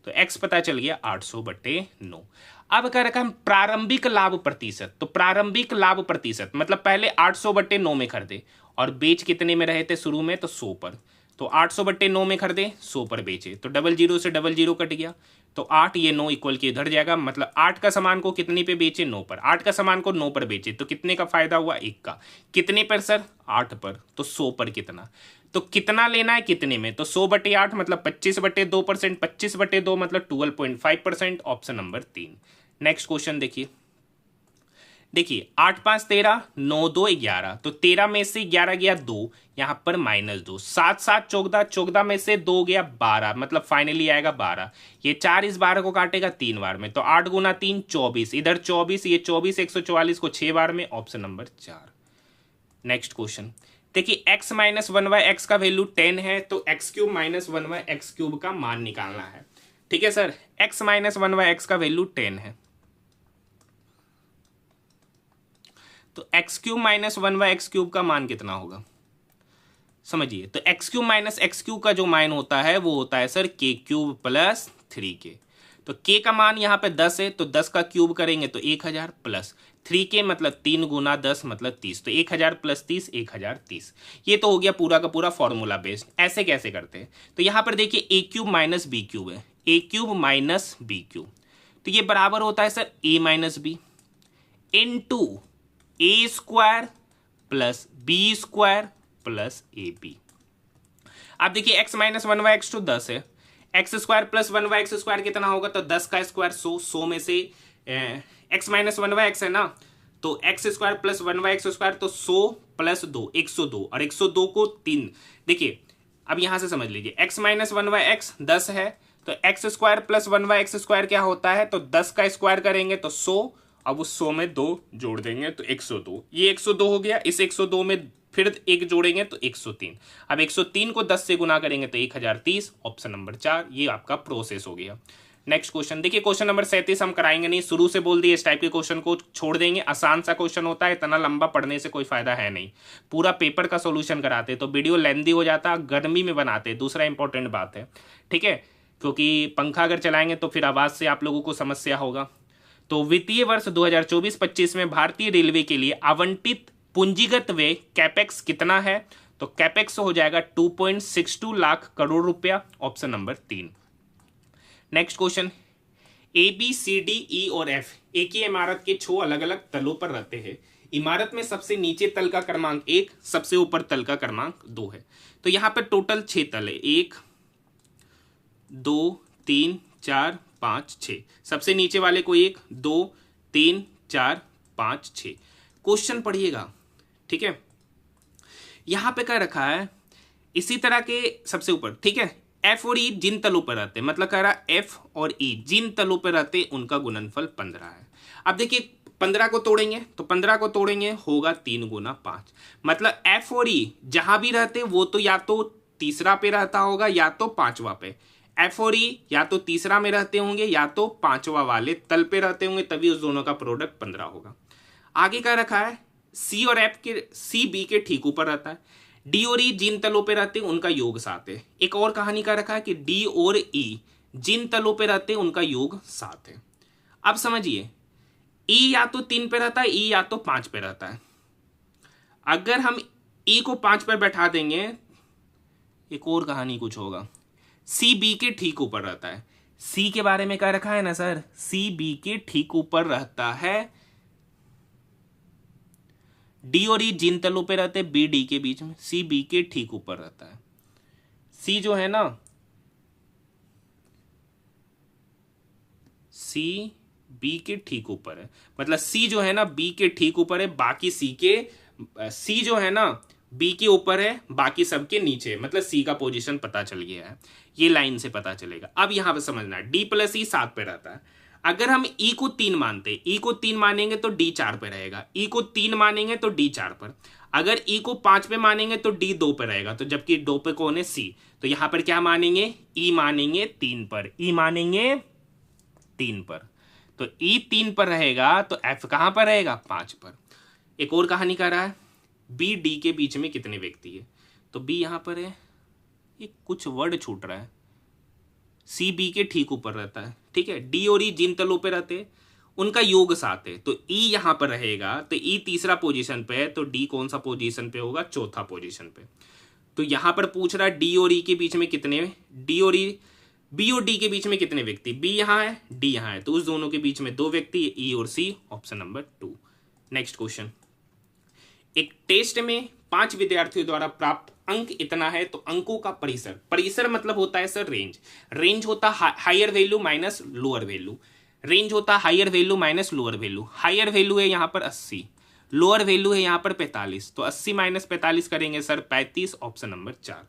तो x पता चल गया 800/9। अब क्या रखा हम प्रारंभिक लाभ प्रतिशत, तो प्रारंभिक लाभ प्रतिशत मतलब पहले 800/9 में खरीदे और बेच कितने में रहे थे शुरू में, तो 100 पर, तो 800/9 में खरीदे 100 पर बेचे, तो 00 से 00 कट गया, तो 8 ये 9 इक्वल के इधर जाएगा, मतलब 8 का सामान को कितने पे बेचे, 9 पर, 8 का सामान को 9 पर बेचे तो कितने का फायदा हुआ, 1 का, कितने पर सर, 8 पर, तो 100 पर कितना, तो कितना लेना है कितने में, तो 100/8 मतलब 25/2%, 25/2 मतलब 12.5%, ऑप्शन नंबर 3। नेक्स्ट क्वेश्चन देखिए, 8 5 13, 9 2 11, तो 13 में से 11 गया 2, यहां पर -2, 7 7 14, 14 में से 2 गया 12, मतलब फाइनली आएगा 12, ये 4 इस 12 को काटेगा 3 बार में, तो 8 गुना 3 24, इधर 24, ये 24 144 को 6 बार में, ऑप्शन नंबर 4। नेक्स्ट क्वेश्चन देखिए, x माइनस 1/x का वैल्यू 10 है, तो x³ माइनस 1/x³ का मान निकालना है। ठीक है सर, x माइनस 1/x का वैल्यू 10 है, तो x³ माइनस 1/x³ का मान कितना होगा समझिए, तो x³ माइनस x³ का जो मान होता है वो होता है सर k³ प्लस 3k, तो k का मान यहाँ पे 10 है, तो 10 का क्यूब करेंगे तो 1000 प्लस 3k मतलब 3 गुना 10 मतलब 30, तो 1000 प्लस 30 1030, ये तो हो गया पूरा का पूरा फॉर्मूला बेस्ड। ऐसे कैसे करते हैं, तो यहाँ पर देखिए a³ माइनस b³ है, a³ माइनस b³, तो ये बराबर होता है sir a minus B into a² plus b² plus ab। अब देखिए x माइनस 1/x तो 10 है, x² प्लस 1/x² कितना होगा, तो 10 का स्क्वायर 100, 100 में से x माइनस 1/x है ना, तो x² प्लस 1/x² तो 100 प्लस 2 102, और 102 को 3, देखिए अब यहां से समझ लीजिए x माइनस 1/x 10 है, तो एक्स स्क्वायर प्लस 1/x² क्या होता है, तो 10 का स्क्वायर करेंगे तो 100, अब उस 100 में 2 जोड़ देंगे तो 102, ये 102 हो गया। इस 102 में फिर एक जोड़ेंगे तो 103। अब 103 को 10 से गुना करेंगे तो 1030, ऑप्शन नंबर 4, ये आपका प्रोसेस हो गया। नेक्स्ट क्वेश्चन देखिए, क्वेश्चन नंबर 37 हम कराएंगे नहीं, शुरू से बोल दिए इस टाइप के क्वेश्चन को छोड़ देंगे, आसान सा क्वेश्चन होता है, इतना लंबा पढ़ने से कोई फायदा है नहीं। पूरा पेपर का सॉल्यूशन कराते तो वीडियो लेंदी हो जाता, गर्मी में बनाते, दूसरा इंपॉर्टेंट बात है, ठीक है, क्योंकि पंखा अगर चलाएंगे तो फिर आवाज से आप लोगों को समस्या होगा। तो वित्तीय वर्ष 2024-25 में भारतीय रेलवे के लिए आवंटित पूंजीगत व्यय कैपेक्स कितना है, तो कैपेक्स हो जाएगा 2.62 लाख करोड़ रुपया, option number 3। Next question, A B C D E और एफ एक ही इमारत के 6 अलग अलग तलों पर रहते हैं। इमारत में सबसे नीचे तल का क्रमांक 1, सबसे ऊपर तल का क्रमांक 2 है। तो यहां पर टोटल 6 तल है, 1 2 3 4 5 6, सबसे नीचे वाले को 1 2 3 4 5 6। क्वेश्चन पढ़िएगा, ठीक है, यहां पे क्या रखा है, इसी तरह के सबसे ऊपर, ठीक है, एफ और ई जिन तलों पर रहते हैं, मतलब कह रहा है एफ और ई जिन तलों पर रहते हैं उनका गुणनफल 15 है। अब देखिए 15 को तोड़ेंगे तो 15 को तोड़ेंगे होगा 3 गुना 5, मतलब एफ और ई जहां भी रहते वो तो या तो तीसरा पे रहता होगा या तो पांचवा पे। एफ और ई या तो तीसरा में रहते होंगे या तो पांचवा वाले तल पे रहते होंगे, तभी उस दोनों का प्रोडक्ट 15 होगा। आगे क्या रखा है, सी और एफ के, सी बी के ठीक ऊपर रहता है, डी और ई जिन तलों पे रहते हैं उनका योग 7 है। एक और कहानी का रखा है कि डी और ई जिन तलों पे रहते हैं उनका योग 7 है। अब समझिए, ई या तो 3 पे रहता है, ई या तो 5 पे रहता है। अगर हम ई को 5 पर बैठा देंगे, एक और कहानी कुछ होगा, सी बी के ठीक ऊपर रहता है। सी के बारे में क्या रखा है ना सर, सी बी के ठीक ऊपर रहता है, डी और ई जिन तलों पे रहते हैं बी डी के बीच में, सी बी के ठीक ऊपर रहता है। सी जो है ना, सी बी के ठीक ऊपर है, मतलब सी जो है ना बी के ठीक ऊपर है, बाकी सी के, सी जो है ना बी के ऊपर है, बाकी सबके नीचे, मतलब सी का पोजीशन पता चल गया है, ये लाइन से पता चलेगा। अब यहां पे समझना है, डी प्लस ई 7 पे रहता है। अगर हम ई को 3 मानते, ई को 3 मानेंगे तो डी 4 पे रहेगा, ई को 3 मानेंगे तो डी 4 पर, अगर ई को 5 पे मानेंगे तो डी 2 पे रहेगा, तो जबकि 2 पे कौन है, सी, तो यहां पर क्या मानेंगे, ई मानेंगे 3 पर, ई मानेंगे 3 पर, तो ई 3 पर रहेगा तो एफ कहां पर रहेगा, 5 पर। एक और कहानी कर रहा है, बी डी के बीच में कितने व्यक्ति है, तो बी यहां पर है, ये कुछ वर्ड छूट रहा है, सी बी के ठीक ऊपर रहता है, ठीक है, डी और ई जिन तलों पे रहते उनका योग 7 है, तो ई यहां पर रहेगा, तो ई तीसरा पोजीशन पे है, तो डी कौन सा पोजीशन पे होगा, चौथा पोजीशन पे। तो यहां पर पूछ रहा है डी और ई के बीच में कितने, डी और ई, बी और डी के बीच में कितने व्यक्ति, बी यहां है डी यहां है, तो उस दोनों के बीच में 2 व्यक्ति, ई और सी, ऑप्शन नंबर 2। नेक्स्ट क्वेश्चन, एक टेस्ट में 5 विद्यार्थियों द्वारा प्राप्त अंक इतना है, तो अंकों का परिसर, परिसर मतलब होता है सर रेंज, रेंज होता higher value minus lower value, range होता higher value minus lower value. Higher value है यहां पर 80, लोअर वैल्यू है यहां पर 45, तो 80 माइनस 45 करेंगे सर 35, ऑप्शन नंबर 4।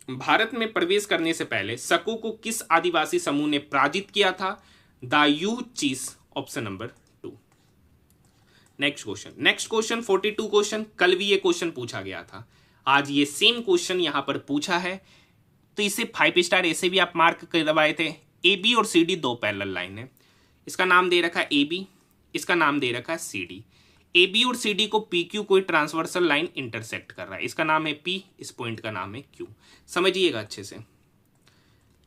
भारत में प्रवेश करने से पहले शकों को किस आदिवासी समूह ने पराजित किया था, the Yuechis, option number 2। Next question 42 question, कल भी ये क्वेश्चन पूछा गया था, आज ये सेम क्वेश्चन यहां पर पूछा है, तो इसे 5 स्टार ऐसे भी आप मार्क करवाए थे। ए बी और सी डी 2 पैरेलल लाइन है, इसका नाम दे रखा है ए बी, इसका नाम दे रखा है सी डी। ए बी और सी डी को पी क्यू कोई ट्रांसवर्सल लाइन इंटरसेक्ट कर रहा है, इसका नाम है पी, इस पॉइंट का नाम है क्यू, समझिएगा अच्छे से।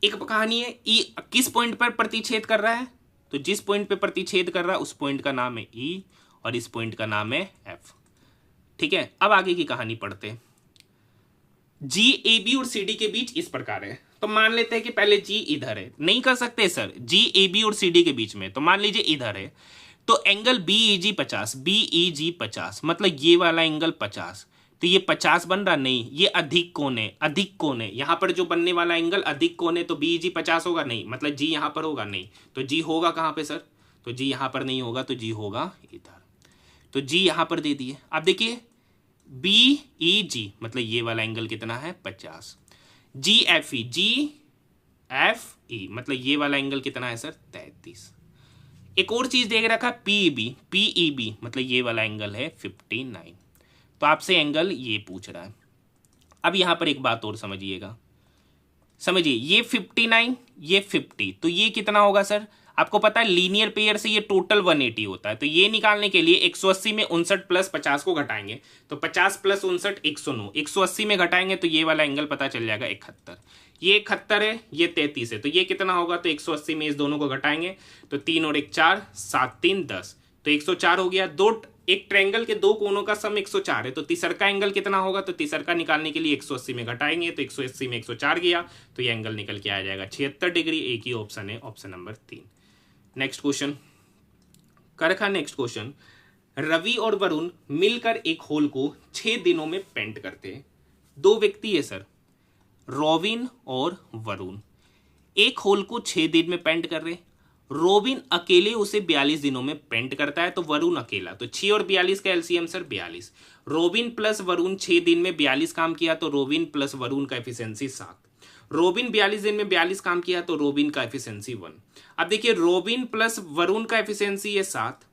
एक कहानी है, ई किस पॉइंट पर प्रतिच्छेद कर रहा है, तो जिस पॉइंट पे प्रतिच्छेद कर रहा है उस पॉइंट का नाम है ई और इस पॉइंट का नाम है एफ, ठीक है। अब आगे की कहानी पढ़ते हैं। जी ए बी और सी डी के बीच इस प्रकार है, तो मान लेते हैं कि पहले जी इधर है, नहीं कर सकते सर जी ए बी और सी डी के बीच में, तो मान लीजिए इधर है, तो एंगल बी ई जी 50, बी ई जी 50, मतलब ये वाला एंगल 50, तो ये 50 बन रहा, नहीं ये अधिक कोण है, अधिक कोण है, यहां पर जो बनने वाला एंगल अधिक कोण है, तो बी ई जी 50 होगा, नहीं, मतलब जी यहां पर होगा, नहीं, तो जी होगा कहां पे सर, तो जी यहां पर नहीं होगा, तो जी होगा इधर, तो जी यहां पर दे दिए। अब देखिए बी ई जी मतलब ये वाला एंगल कितना है 50, जी एफ ई, जी एफ ई, मतलब ये वाला एंगल कितना है सर 33। एक और चीज देख रखा पीईबी, पीईबी मतलब ये वाला एंगल है 59। तो आपसे एंगल ये पूछ रहा है। अब यहां पर एक बात और समझिएगा, समझिए ये 59 ये 50, तो ये कितना होगा सर, आपको पता है लीनियर पेयर से ये टोटल 180 होता है। तो ये निकालने के लिए 180 में 59 प्लस 50 को घटाएंगे, तो 50 प्लस 59 109, 180 में घटाएंगे तो ये वाला एंगल पता चल जाएगा 71। ये 71 है, ये 33 है, तो ये कितना होगा, तो 180 में इस दोनों को घटाएंगे तो 3 और 1 4, 7 3 10, तो 104 हो गया। एक ट्रायंगल के दो कोनों का सम 104 है, तो तीसरा एंगल कितना होगा, तो तीसरा निकालने के लिए 180 में घटाएंगे तो 180 में 104 गया, तो ये एंगल निकल के आ जाएगा 76 डिग्री। एक ही ऑप्शन है, ऑप्शन नंबर 3। नेक्स्ट क्वेश्चन कर रखा। नेक्स्ट क्वेश्चन, रवि और वरुण मिलकर एक होल को 6 दिनों में पेंट करते हैं। दो व्यक्ति है सर, रोबिन और वरुण, एक होल को 6 दिन में पेंट कर रहे। रोबिन अकेले उसे 42 दिनों में पेंट करता है, तो वरुण अकेला, तो 6 और 42 का LCM sir 42। Robin plus Varun 6 दिन में 42 काम किया, तो रोबिन प्लस वरुण का एफिशिएंसी 7। रोबिन 42 दिन में 42 काम किया, तो रोबिन का एफिशिएंसी 1। अब देखिए रोबिन प्लस वरुण का एफिशिएंसी है 7,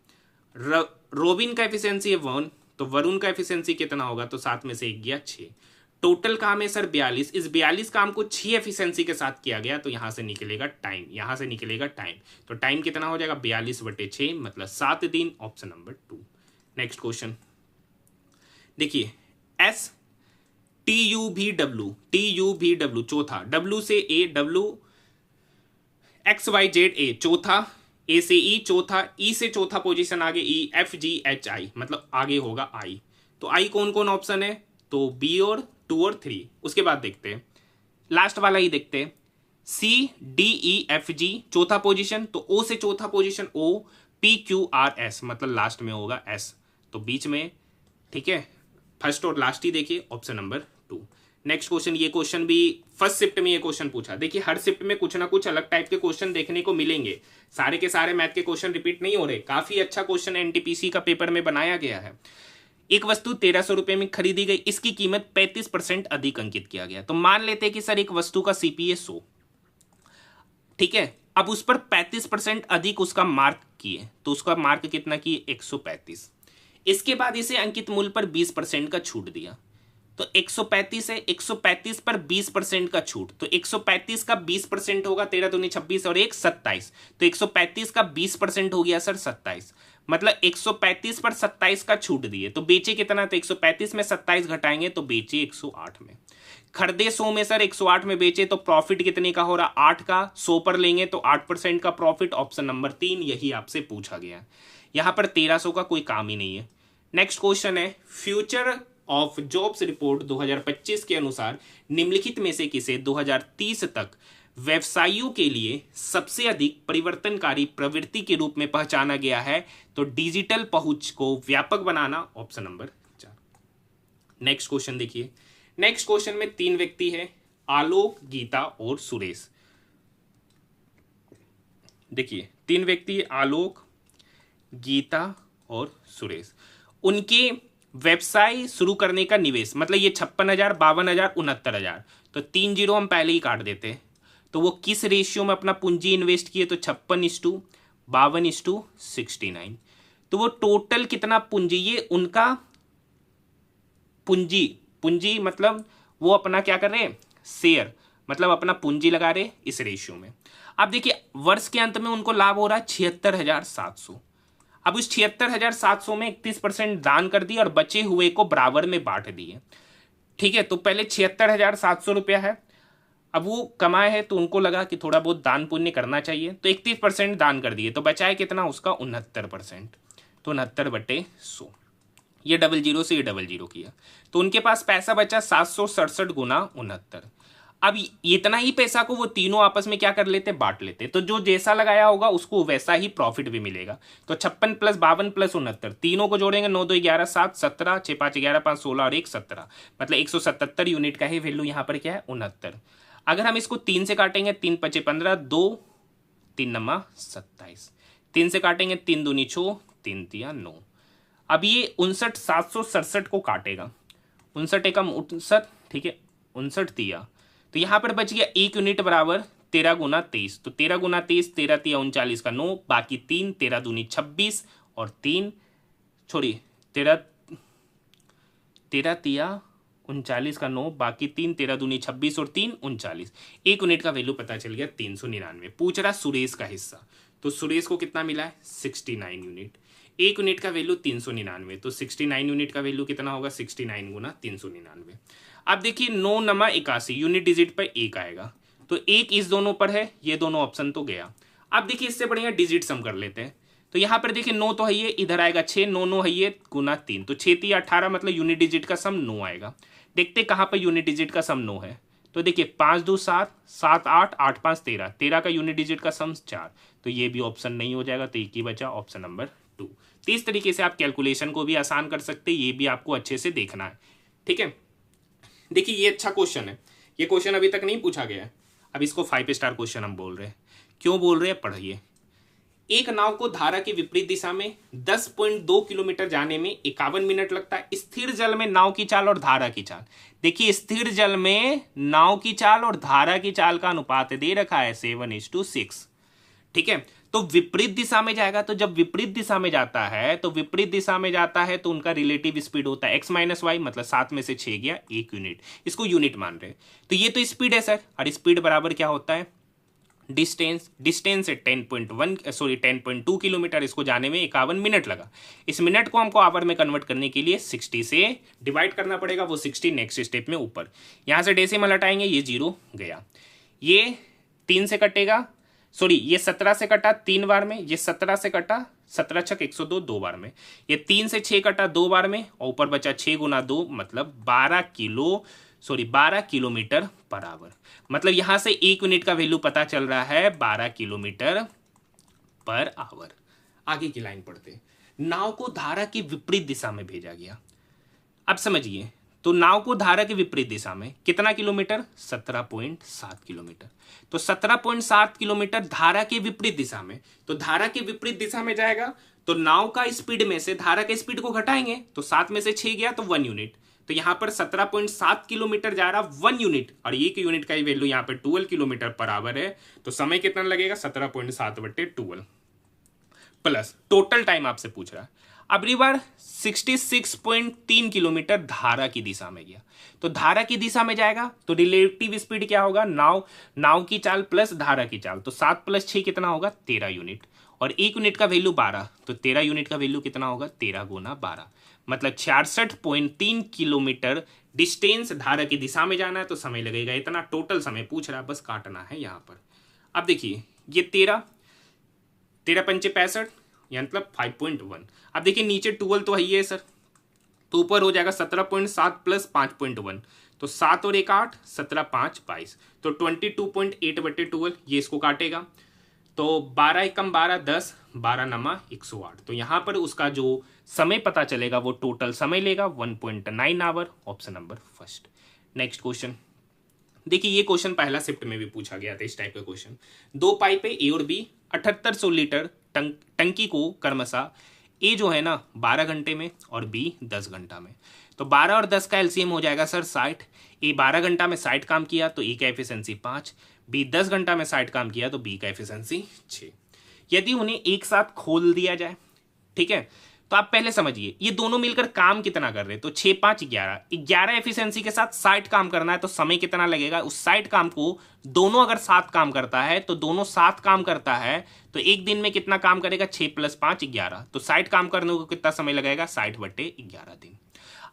रोबिन का एफिशिएंसी है 1, तो वरुण का एफिशिएंसी कितना होगा, तो 7 में से 1 गया 6। टोटल काम है सर 42, इस 42 काम को 6 एफिशिएंसी के साथ किया गया, तो यहां से निकलेगा टाइम, यहां से निकलेगा टाइम, तो टाइम कितना हो जाएगा 42/6 मतलब 7 दिन, ऑप्शन नंबर 2। नेक्स्ट क्वेश्चन देखिए, एस TUVW चौथा, W से A, W XYZ A चौथा, A से E चौथा, E से चौथा पोजीशन आगे E, FGHI मतलब आगे होगा I। तो I कौन कौन ऑप्शन है, तो B और 2 और 3। उसके बाद देखते हैं लास्ट वाला ही देखते हैं, CDEFG चौथा पोजीशन, तो O से चौथा पोजीशन O, PQRS मतलब लास्ट में होगा S, तो बीच में, ठीक है, फर्स्ट और लास्ट ही देखिए, ऑप्शन नंबर 2। नेक्स्ट क्वेश्चन, ये क्वेश्चन भी फर्स्ट शिफ्ट में ये क्वेश्चन पूछा। देखिए हर शिफ्ट में कुछ ना कुछ अलग टाइप के क्वेश्चन देखने को मिलेंगे, सारे के सारे मैथ के क्वेश्चन रिपीट नहीं हो रहे। काफी अच्छा क्वेश्चन एनटीपीसी का पेपर में बनाया गया है। एक वस्तु 1300 रुपए में खरीदी गई, इसकी कीमत 35% अधिक अंकित किया गया। तो मान लेते हैं कि सर एक वस्तु का सीपीए 100, ठीक है, अब उस पर 35% अधिक उसका मार्क किए, तो उसका मार्क कितना किए 135। इसके बाद इसे अंकित मूल्य पर 20% का छूट दिया, तो 135 है, 135 पर 20% का छूट, तो 135 का 20% होगा 13 दूनी 26 और 1 27, तो 135 का 20% हो गया सर 27, मतलब 135 पर 27 का छूट दिए, तो बेचे कितना, तो 135 में 27 घटाएंगे तो बेचे 108 में। खरीदे 100 में सर 108 में बेचे, तो प्रॉफिट कितने का हो रहा, 8 का, 100 पर लेंगे तो 8% का प्रॉफिट, ऑप्शन नंबर 3। यही आपसे पूछा गया, यहां पर 1300 का कोई काम ही नहीं है। नेक्स्ट क्वेश्चन है, फ्यूचर ऑफ जॉब्स रिपोर्ट 2025 के अनुसार निम्नलिखित में से किसे 2030 तक व्यवसायियों के लिए सबसे अधिक परिवर्तनकारी प्रवृत्ति के रूप में पहचाना गया है, तो डिजिटल पहुंच को व्यापक बनाना, ऑप्शन नंबर 4। नेक्स्ट क्वेश्चन देखिए, नेक्स्ट क्वेश्चन में 3 व्यक्ति हैं, आलोक, गीता और सुरेश। देखिए 3 व्यक्ति, आलोक, गीता और सुरेश, उनके व्यवसाय शुरू करने का निवेश, मतलब ये 56,000, 52,000, 69,000, तो 3 जीरो हम पहले ही काट देते हैं। तो वो किस रेशियो में अपना पूंजी इन्वेस्ट किए, तो 56:52:69। तो वो टोटल कितना पूंजी, ये उनका पूंजी मतलब वो अपना क्या कर रहे हैं, शेयर, मतलब अपना पूंजी लगा रहे इस रेशियो में। अब देखिए वर्ष के अंत में उनको लाभ हो रहा है 76,700। अब उस 76,700 में 31% दान कर दिए और बचे हुए को बराबर में बांट दिए, ठीक है। तो पहले 76,700 रुपया है, अब वो कमाए हैं तो उनको लगा कि थोड़ा बहुत दान पुण्य करना चाहिए, तो 31% दान कर दिए, तो बचाए कितना उसका 69%, तो 69/100। ये 00 से ये 00 किया, तो उनके पास पैसा बचा 767 गुना 69। अब इतना ही पैसा को वो तीनों आपस में क्या कर लेते, बांट लेते, तो जो जैसा लगाया होगा उसको वैसा ही प्रॉफिट भी मिलेगा। तो 56 + 52 + 69, तीनों को जोड़ेंगे 9 2 11 7 17, 6 5 11 5 16 और 1 17, मतलब 177 यूनिट का ही वैल्यू यहाँ पर क्या है 69। अगर हम इसको 3 से काटेंगे, 3 × 5 = 15, 2 3 × 27, 3 से काटेंगे 3 दूनी 6, 3 × 9। अब ये 59,767 को काटेगा, 59 एकम 59, ठीक है, 59 दिया, तो यहां पर बच गया 1 यूनिट बराबर 13 गुना 23, तो 13 गुना 23, 13 तिया 39 का 9, बाकी 3, 13 दूनी 26 और 3 छोड़िए 13 तिया 39 का 9, बाकी 3, 13 दूनी 26 और 3 39। एक यूनिट का वैल्यू पता चल गया 399। पूछ रहा सुरेश का हिस्सा, तो सुरेश को कितना मिला है 69 यूनिट। एक यूनिट का वैल्यू 399, तो 69 यूनिट का वैल्यू कितना होगा 69 गुना 399। अब देखिए 9 नमा 81 यूनिट डिजिट पर एक आएगा, तो एक इस दोनों पर है, ये दोनों ऑप्शन तो गया। अब देखिए इससे बढ़िया डिजिट सम कर लेते हैं, तो यहाँ पर देखिए 9 तो है ये, इधर आएगा 6, 9 9 है ये गुना 3, तो 6 3 18, मतलब यूनिट डिजिट का सम 9 आएगा। देखते कहाँ पर यूनिट डिजिट का सम 9 है, तो देखिए 5 2 7, 7 8, 8 5 13, 13 का यूनिट डिजिट का सम 4, तो ये भी ऑप्शन नहीं हो जाएगा, तो एक ही बचा ऑप्शन नंबर 2। तो इस तरीके से आप कैलकुलेशन को भी आसान कर सकते हैं, ये भी आपको अच्छे से देखना है। ठीक है, देखिए ये अच्छा क्वेश्चन है, ये क्वेश्चन अभी तक नहीं पूछा गया है, अब इसको 5 स्टार क्वेश्चन हम बोल रहे हैं। क्यों बोल रहे हैं, पढ़िए। एक नाव को धारा के विपरीत दिशा में 10.2 किलोमीटर जाने में 51 मिनट लगता है। स्थिर जल में नाव की चाल और धारा की चाल, देखिए स्थिर जल में नाव की चाल और धारा की चाल का अनुपात दे रखा है 7:6। ठीक है, तो विपरीत दिशा में जाएगा, तो जब विपरीत दिशा में जाता है तो विपरीत दिशा में जाता है तो उनका रिलेटिव स्पीड होता है x माइनस वाई, मतलब 7 में से 6 गया 1 यूनिट, इसको यूनिट मान रहे हैं। तो ये तो स्पीड है सर, और स्पीड बराबर क्या होता है डिस्टेंस, डिस्टेंस है 10.2 किलोमीटर, इसको जाने में 51 मिनट लगा। इस मिनट को हमको आवर में कन्वर्ट करने के लिए 60 से डिवाइड करना पड़ेगा, वो 60 नेक्स्ट स्टेप में ऊपर, यहां से डेसिमल हटाएंगे, ये 0 गया, ये 3 से कटेगा, सॉरी ये 17 से कटा 3 बार में, ये 17 से कटा 17 छक 102 2 बार में, ये 3 से 6 कटा 2 बार में, और ऊपर बचा 6 गुना 2, मतलब 12 किलोमीटर पर आवर। मतलब यहां से एक यूनिट का वैल्यू पता चल रहा है 12 किलोमीटर पर आवर। आगे की लाइन पढ़ते, नाव को धारा की विपरीत दिशा में भेजा गया। अब समझिए, तो नाव को धारा के विपरीत दिशा में कितना किलोमीटर 17.7 किलोमीटर, तो 17.7 किलोमीटर धारा के विपरीत दिशा में, तो धारा के विपरीत दिशा में जाएगा तो नाव का स्पीड में से धारा के स्पीड को घटाएंगे, तो 7 में से 6 गया तो 1 यूनिट, तो यहां पर 17.7 किलोमीटर जा रहा 1 यूनिट, और एक यूनिट का वैल्यू यहां पर 12 किलोमीटर पर आवर है, तो समय कितना लगेगा 17.7/12 प्लस टोटल टाइम आपसे पूछ रहा है। अगली बार 66.3 किलोमीटर धारा की दिशा में गया, तो धारा की दिशा में जाएगा तो रिलेटिव स्पीड क्या होगा, नाव की चाल प्लस धारा की चाल, तो 7 + 6 कितना होगा 13 यूनिट, और एक यूनिट का वैल्यू 12, तो 13 यूनिट का वैल्यू कितना होगा 13 गुना 12, मतलब 66.3 किलोमीटर डिस्टेंस धारा की दिशा में जाना है, तो समय लगेगा इतना। टोटल समय पूछ रहा है, बस काटना है यहां पर। अब देखिए ये 13 पंचे 65, मतलब 5.1। अब देखिए नीचे 12 तो है ही है सर, तो ऊपर हो जाएगा 17.7 + 5.1, तो 7 और 1 8, 17 5 22, तो 22.8/12, ये इसको काटेगा, तो 12 एकम 12 10, 12 नमा 108, तो यहां पर उसका जो समय पता चलेगा वो टोटल समय लेगा 1.9 hour, option number first. Next question देखिए, ये क्वेश्चन पहला शिफ्ट में भी पूछा गया था इस टाइप का क्वेश्चन। 2 पाइप है ए और बी, 7800 लीटर टंकी को क्रमशः ए जो है ना 12 घंटे में और बी 10 घंटा में, तो 12 और 10 का एलसीएम हो जाएगा सर 60। ए 12 घंटा में 60 काम किया तो ए का एफिशिएंसी 5, बी 10 घंटा में 60 काम किया तो बी का एफिशिएंसी 6। यदि उन्हें एक साथ खोल दिया जाए, ठीक है, तो आप पहले समझिए ये दोनों मिलकर काम कितना कर रहे हैं, तो 6 5 11 एफिशिएंसी के साथ 60 काम करना है, तो समय कितना लगेगा, उस 60 काम को दोनों अगर 7 काम करता है तो दोनों 7 काम करता है, तो एक दिन में कितना काम करेगा 6 + 5 11, तो 60 काम करने को कितना समय लगेगा 60/11 दिन।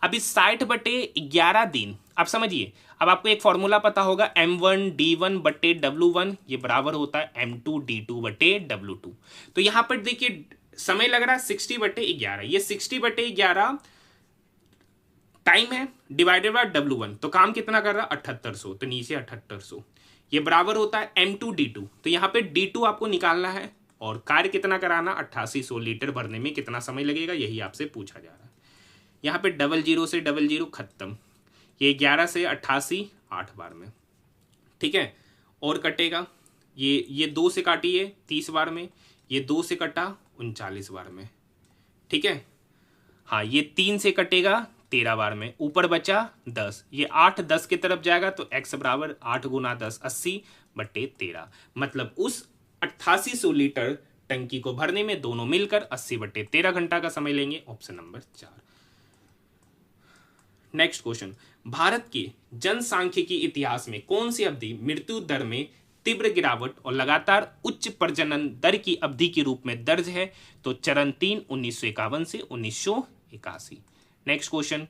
अब इस 60/11 दिन आप समझिए, अब आपको एक फॉर्मूला पता होगा M1 D1/W1 ये बराबर होता है M2 D2/W2, तो यहां पर देखिए समय लग रहा है 60/11, ये 60/11 टाइम है डिवाइडेड बाय W1, तो काम कितना कर रहा है 7800, तो नीचे 7800, ये बराबर होता है M2 D2, तो यहाँ पे D2 आपको निकालना है और कार्य कितना कराना 8800 लीटर भरने में कितना समय लगेगा, यही आपसे पूछा जा रहा है। यहाँ पे 00 से 00 खत्म, ये 11 से 88 8 बार में, ठीक है, और कटेगा ये 2 से काटिए 30 बार में, ये 2 से कटा 39 बार में, ठीक है, हाँ ये 3 से कटेगा 13 बार में, ऊपर बचा 10, ये 8 10 की तरफ जाएगा तो x बराबर 8 गुना 10 80/13, मतलब उस 8800 लीटर टंकी को भरने में दोनों मिलकर 80/13 घंटा का समय लेंगे। Option number 4। Next question, Bharat के जनसांख्यिकी इतिहास में कौन सी अवधि मृत्यु दर में तीव्र गिरावट और लगातार उच्च प्रजनन दर की अवधि के रूप में दर्ज है? तो चरण 3 1951 से 1981। नेक्स्ट क्वेश्चन,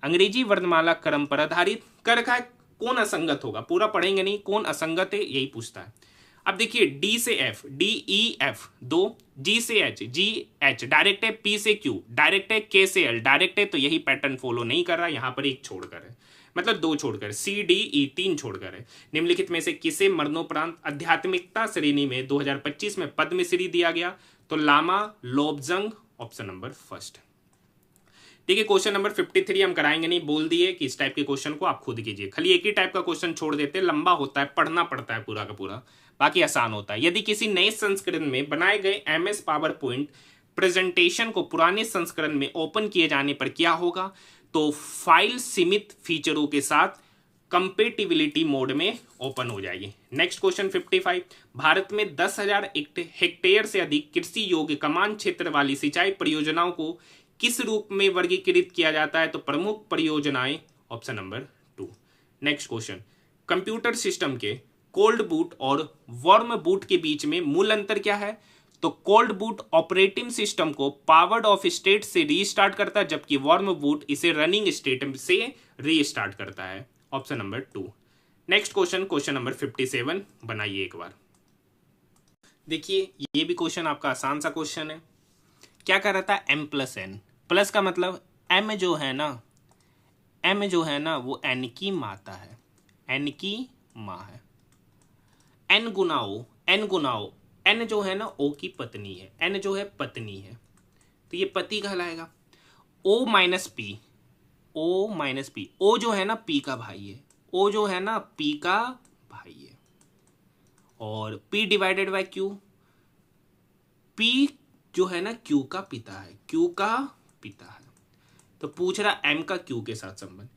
अंग्रेजी वर्णमाला क्रम पर आधारित कर रखा है, कौन असंगत होगा? पूरा पढ़ेंगे नहीं, कौन असंगत है यही पूछता है। अब देखिए, डी से एफ, डी ई एफ 2, जी से एच, जी एच डायरेक्ट है, पी से क्यू डायरेक्ट है, के से एल डायरेक्ट है, तो यही पैटर्न फॉलो नहीं कर रहा, यहां पर एक छोड़कर है, मतलब 2 छोड़कर, सी डी ई 3 छोड़कर है। निम्नलिखित में से किसे मरणोपरांत आध्यात्मिकता श्रेणी में 2025 में पद्मश्री दिया गया? तो लामा लोब्जंग, ऑप्शन नंबर फर्स्ट। देखिए, क्वेश्चन नंबर 53 हम कराएंगे नहीं, बोल दिए कि इस टाइप के क्वेश्चन को आप खुद कीजिए, खाली एक ही टाइप का क्वेश्चन छोड़ देते, लंबा होता है, पढ़ना पड़ता है पूरा का पूरा, बाकी आसान होता है। यदि किसी नए संस्करण में बनाए गए MS पावर पॉइंट प्रेजेंटेशन को पुराने संस्करण में ओपन किए जाने पर क्या होगा? तो फाइल सीमित फीचरों के साथ कंपेटिबिलिटी मोड में ओपन हो जाएगी। नेक्स्ट क्वेश्चन 55, भारत में 10,000 हेक्टेयर से अधिक कृषि योग्य कमान क्षेत्र वाली सिंचाई परियोजनाओं को किस रूप में वर्गीकृत किया जाता है? तो प्रमुख परियोजनाएं, option number 2। Next question, computer system के कोल्ड बूट और वार्म बूट के बीच में मूल अंतर क्या है? तो कोल्ड बूट ऑपरेटिंग सिस्टम को पावर्ड ऑफ स्टेट से रीस्टार्ट करता है, जबकि वार्म बूट इसे रनिंग स्टेट से रीस्टार्ट करता है। Option number 2। Next question, question number 57 बनाइए एक बार। देखिए, ये भी क्वेश्चन आपका आसान सा क्वेश्चन है। क्या कर रहा था? m+n, प्लस का मतलब m जो है ना वो n की माता है, n की माँ है। n गुना o, n जो है ना o की पत्नी है, n जो है पत्नी है, तो ये पति कहलाएगा। o माइनस पी, o जो है ना p का भाई है, o जो है ना p का भाई है, और p divided by q, p जो है ना q का पिता है, q का पिता है। तो पूछ रहा m का q के साथ संबंध,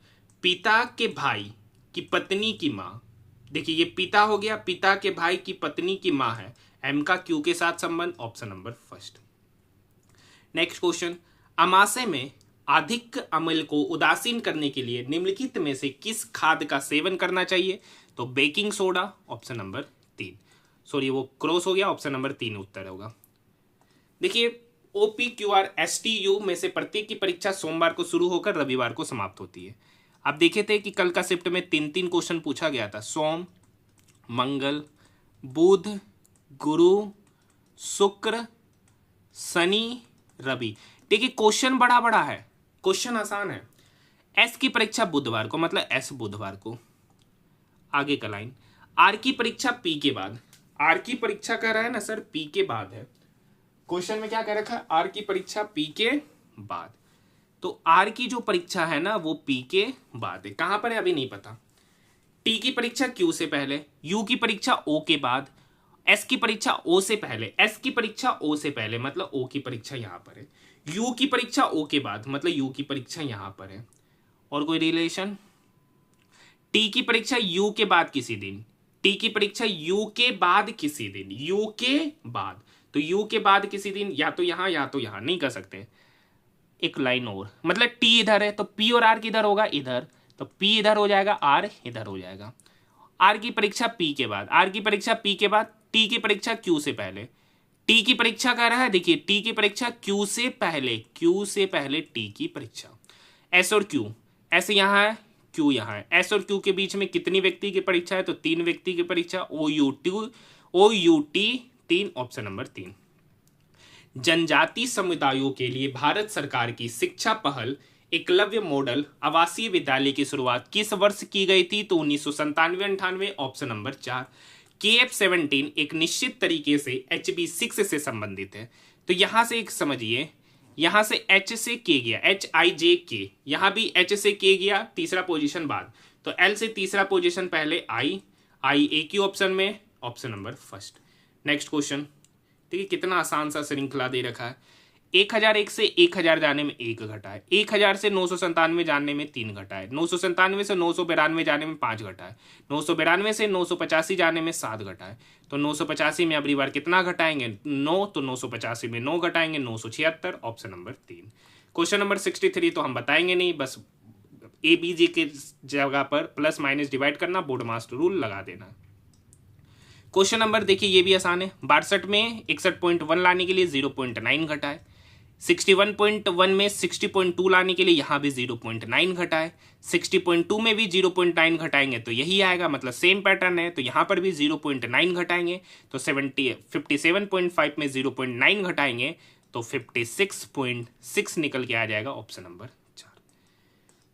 पिता के भाई की पत्नी की माँ, देखिए ये पिता हो गया, पिता के भाई की पत्नी की माँ है, m का q के साथ संबंध, option number first. Next question, अमाशय में अधिक अम्ल को उदासीन करने के लिए निम्नलिखित में से किस खाद्य का सेवन करना चाहिए? तो baking soda, option number 3। Sorry, वो क्रॉस हो गया, ऑप्शन नंबर 3 उत्तर होगा। देखिए, OPQR-STU में से प्रत्येक की परीक्षा सोमवार को शुरू होकर रविवार को समाप्त होती है। आप देखे थे कि कल का शिफ्ट में 3 क्वेश्चन पूछा गया था, सोम, मंगल, बुध, गुरु, शुक्र, शनि, रवि। देखिए, क्वेश्चन बड़ा है, क्वेश्चन आसान है। एस की परीक्षा बुधवार को, मतलब एस बुधवार को। आगे का लाइन, आर की परीक्षा पी के बाद, आर की परीक्षा कह रहा है ना सर पी के बाद है, क्वेश्चन में क्या कह रखा है? आर की परीक्षा पी के बाद, तो आर की जो परीक्षा है ना वो पी के बाद है, कहां पर है अभी नहीं पता। टी की परीक्षा क्यू से पहले, यू की परीक्षा ओ के बाद, एस की परीक्षा ओ से पहले, एस की परीक्षा ओ से पहले, मतलब ओ की परीक्षा यहां पर है, यू की परीक्षा ओ के बाद, मतलब यू की परीक्षा यहां पर है। और कोई रिलेशन? टी की परीक्षा यू के बाद किसी दिन, टी की परीक्षा यू के बाद किसी दिन, यू के बाद, तो यू के बाद किसी दिन, या तो यहां या तो यहां, नहीं कर सकते। एक लाइन और, मतलब टी इधर है तो पी और आर किधर होगा? इधर, तो पी इधर हो जाएगा, आर इधर हो जाएगा। आर की परीक्षा पी के बाद, आर की परीक्षा पी के बाद, टी की परीक्षा क्यू से पहले, टी की परीक्षा कह रहा है, देखिए टी की परीक्षा क्यू से पहले, क्यू से पहले टी की परीक्षा। एस और क्यू, एस यहां है, क्यू यहां है, एस और क्यू के बीच में कितनी व्यक्ति की परीक्षा है? तो 3 व्यक्ति की परीक्षा, ओ यू टी 3, ऑप्शन नंबर 3। जनजाति समुदायों के लिए भारत सरकार की शिक्षा पहल एकलव्य मॉडल आवासीय विद्यालय की शुरुआत किस वर्ष की गई थी? तो 1997-98, ऑप्शन नंबर 4। KF-17 एक निश्चित तरीके से HB6 से संबंधित है, तो यहां से एक समझिए, यहां से H से K गया, HIJK, यहां भी H से K गया, तीसरा पोजीशन बाद, तो L से तीसरा पोजीशन पहले, I एक ही ऑप्शन में, option number first. Next question, देखिए कितना आसान सा श्रृंखला दे रखा है। 1001 से 1000 जाने में 1 घटा है, 1000 से 997 जाने में 3 घटा है, 997 से 992 जाने में 5 घटा है, 992 से 985 जाने में 7 घटा है। तो 985 में अगली बार कितना घटाएंगे? 9, तो 985 में 9 घटाएंगे, 976, ऑप्शन नंबर 3। क्वेश्चन नंबर 63 तो हम बताएंगे नहीं, बस ए बी जे के जगह पर प्लस माइनस डिवाइड करना, बोर्ड मास्टर रूल लगा देना। क्वेश्चन नंबर देखिए ये भी आसान है। 62 में 61.1 लाने के लिए 0.9 घटा है, 61.1 में 60.2 लाने के लिए यहाँ भी 0.9 घटा है, 60.2 में भी 0.9 घटाएंगे तो यही आएगा, मतलब सेम पैटर्न है, तो यहाँ पर भी 0.9 घटाएंगे तो 57.5 में 0.9 घटाएंगे तो 56.6 निकल के आ जाएगा, ऑप्शन नंबर 4।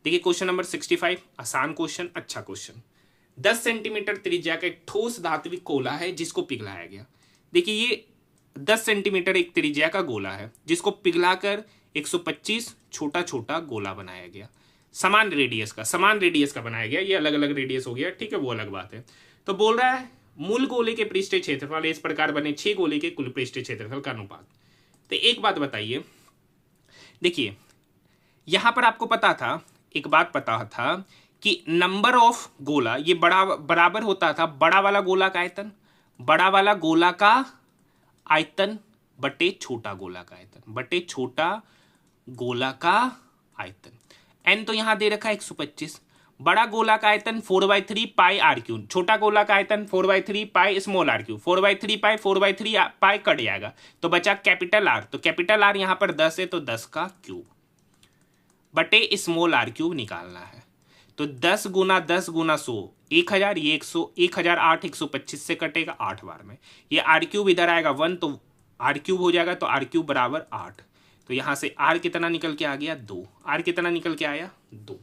देखिए क्वेश्चन नंबर 65, आसान क्वेश्चन, अच्छा क्वेश्चन। 10 सेंटीमीटर त्रिज्या का एक ठोस धात्विक गोला है जिसको पिघलाया गया। देखिए ये 10 सेंटीमीटर एक त्रिज्या का गोला है जिसको पिघलाकर 125 छोटा छोटा गोला बनाया गया, समान रेडियस का बनाया गया। ये अलग अलग रेडियस हो गया, ठीक है, वो अलग बात है। तो बोल रहा है मूल गोले के पृष्ठीय क्षेत्रफल इस प्रकार बने 6 गोले के कुल पृष्ठीय क्षेत्रफल का अनुपात। तो एक बात बताइए, देखिए यहां पर आपको पता था, एक बात पता था कि नंबर ऑफ गोला ये बराबर होता था बड़ा वाला गोला का आयतन, बड़ा वाला गोला का आयतन बटे छोटा गोला का आयतन, बटे छोटा गोला का आयतन। एन तो यहां दे रखा है 125, बड़ा गोला का आयतन 4/3 पाई आर क्यूब, छोटा गोला का आयतन 4/3 pi small R cube, 4/3 pi 4/3 pi cut जाएगा तो बचा कैपिटल आर। तो कैपिटल आर यहां पर 10 है तो 10 का क्यूब बटे स्मॉल आर क्यूब निकालना है। तो 10 गुना 10 गुना 100 1000, ये 100 1008 125 से कटेगा 8 बार में, ये आर क्यूब इधर आएगा 1 तो आर क्यूब हो जाएगा, तो आर क्यूब बराबर 8। तो यहां से आर कितना निकल के आ गया? 2। आर कितना निकल के आया? 2।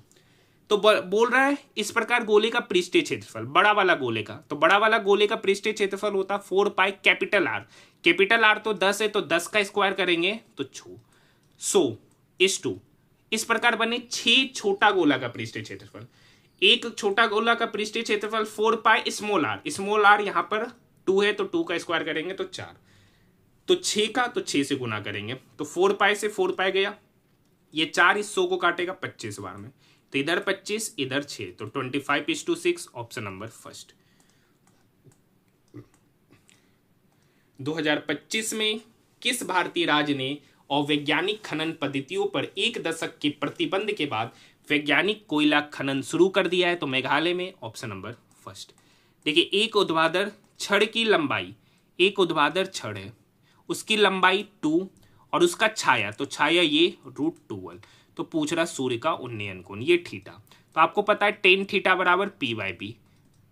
तो बोल रहा है इस प्रकार गोले का पृष्ठीय क्षेत्रफल, बड़ा वाला गोले का, तो बड़ा वाला गोले का पृष्ठीय क्षेत्रफल होता 4 pi capital R. Capital R तो 10 है तो 10 का स्क्वायर करेंगे तो 100/2। इस प्रकार बने 6 छोटा गोला का पृष्ठीय क्षेत्रफल। एक छोटा गोला का पृष्ठीय क्षेत्रफल 4 pi small R, small R यहां पर 2 है तो 2 का स्क्वायर करेंगे तो 4, तो 6 का तो 6 से गुना करेंगे तो 4 पाई से 4 पाई गया, ये 4 इस 100 को काटेगा 25 बार में, तो इधर 25 इधर 6 तो 25/6, ऑप्शन नंबर फर्स्ट। 2025 में किस भारतीय राज्य ने अवैज्ञानिक खनन पद्धतियों पर 1 दशक के प्रतिबंध के बाद वैज्ञानिक कोयला खनन शुरू कर दिया है? तो मेघालय में, ऑप्शन नंबर फर्स्ट। देखिए एक ऊर्ध्वाधर छड़ की लंबाई, एक ऊर्ध्वाधर छड़ है उसकी लंबाई 2 और उसका छाया, तो छाया ये √2l। तो पूछ रहा सूर्य का उन्नयन कोण ये थीटा, तो आपको पता है tan थीटा बराबर p/b,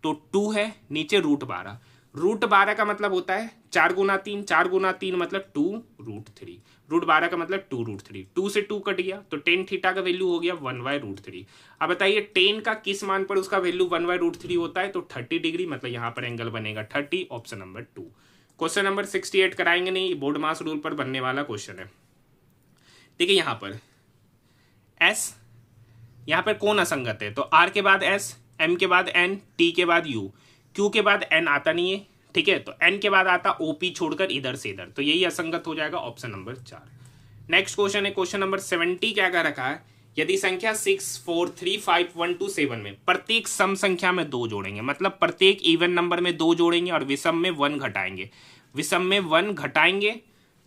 तो 2 है नीचे √12, √12 का मतलब होता है 4 गुना 3, 4 गुना 3 मतलब 2√3, √12 का मतलब 2√3, 2 से 2 कट गया तो tan थीटा का वैल्यू हो गया 1/√3। अब बताइए tan का किस मान पर उसका वैल्यू 1/√3 होता है? तो 30 डिग्री, मतलब यहाँ पर एंगल बनेगा 30, ऑप्शन नंबर 2। क्वेश्चन नंबर 68 कराएंगे नहीं, बोर्ड मास रूल पर बनने वाला क्वेश्चन है। देखिए यहाँ पर S, यहाँ पर कौन असंगत है? तो R के बाद S, M के बाद N, T के बाद U, Q के बाद N आता नहीं है, ठीक है, तो N के बाद आता OP छोड़कर इधर से इधर, तो यही असंगत हो जाएगा, ऑप्शन नंबर 4। नेक्स्ट क्वेश्चन है क्वेश्चन नंबर 70, क्या क्या रखा है? यदि संख्या 6, 4, 3, 5, 1, 2, 7 में प्रत्येक सम संख्या में 2 जोड़ेंगे, मतलब प्रत्येक इवन नंबर में 2 जोड़ेंगे और विषम में 1 घटाएंगे, विषम में 1 घटाएंगे,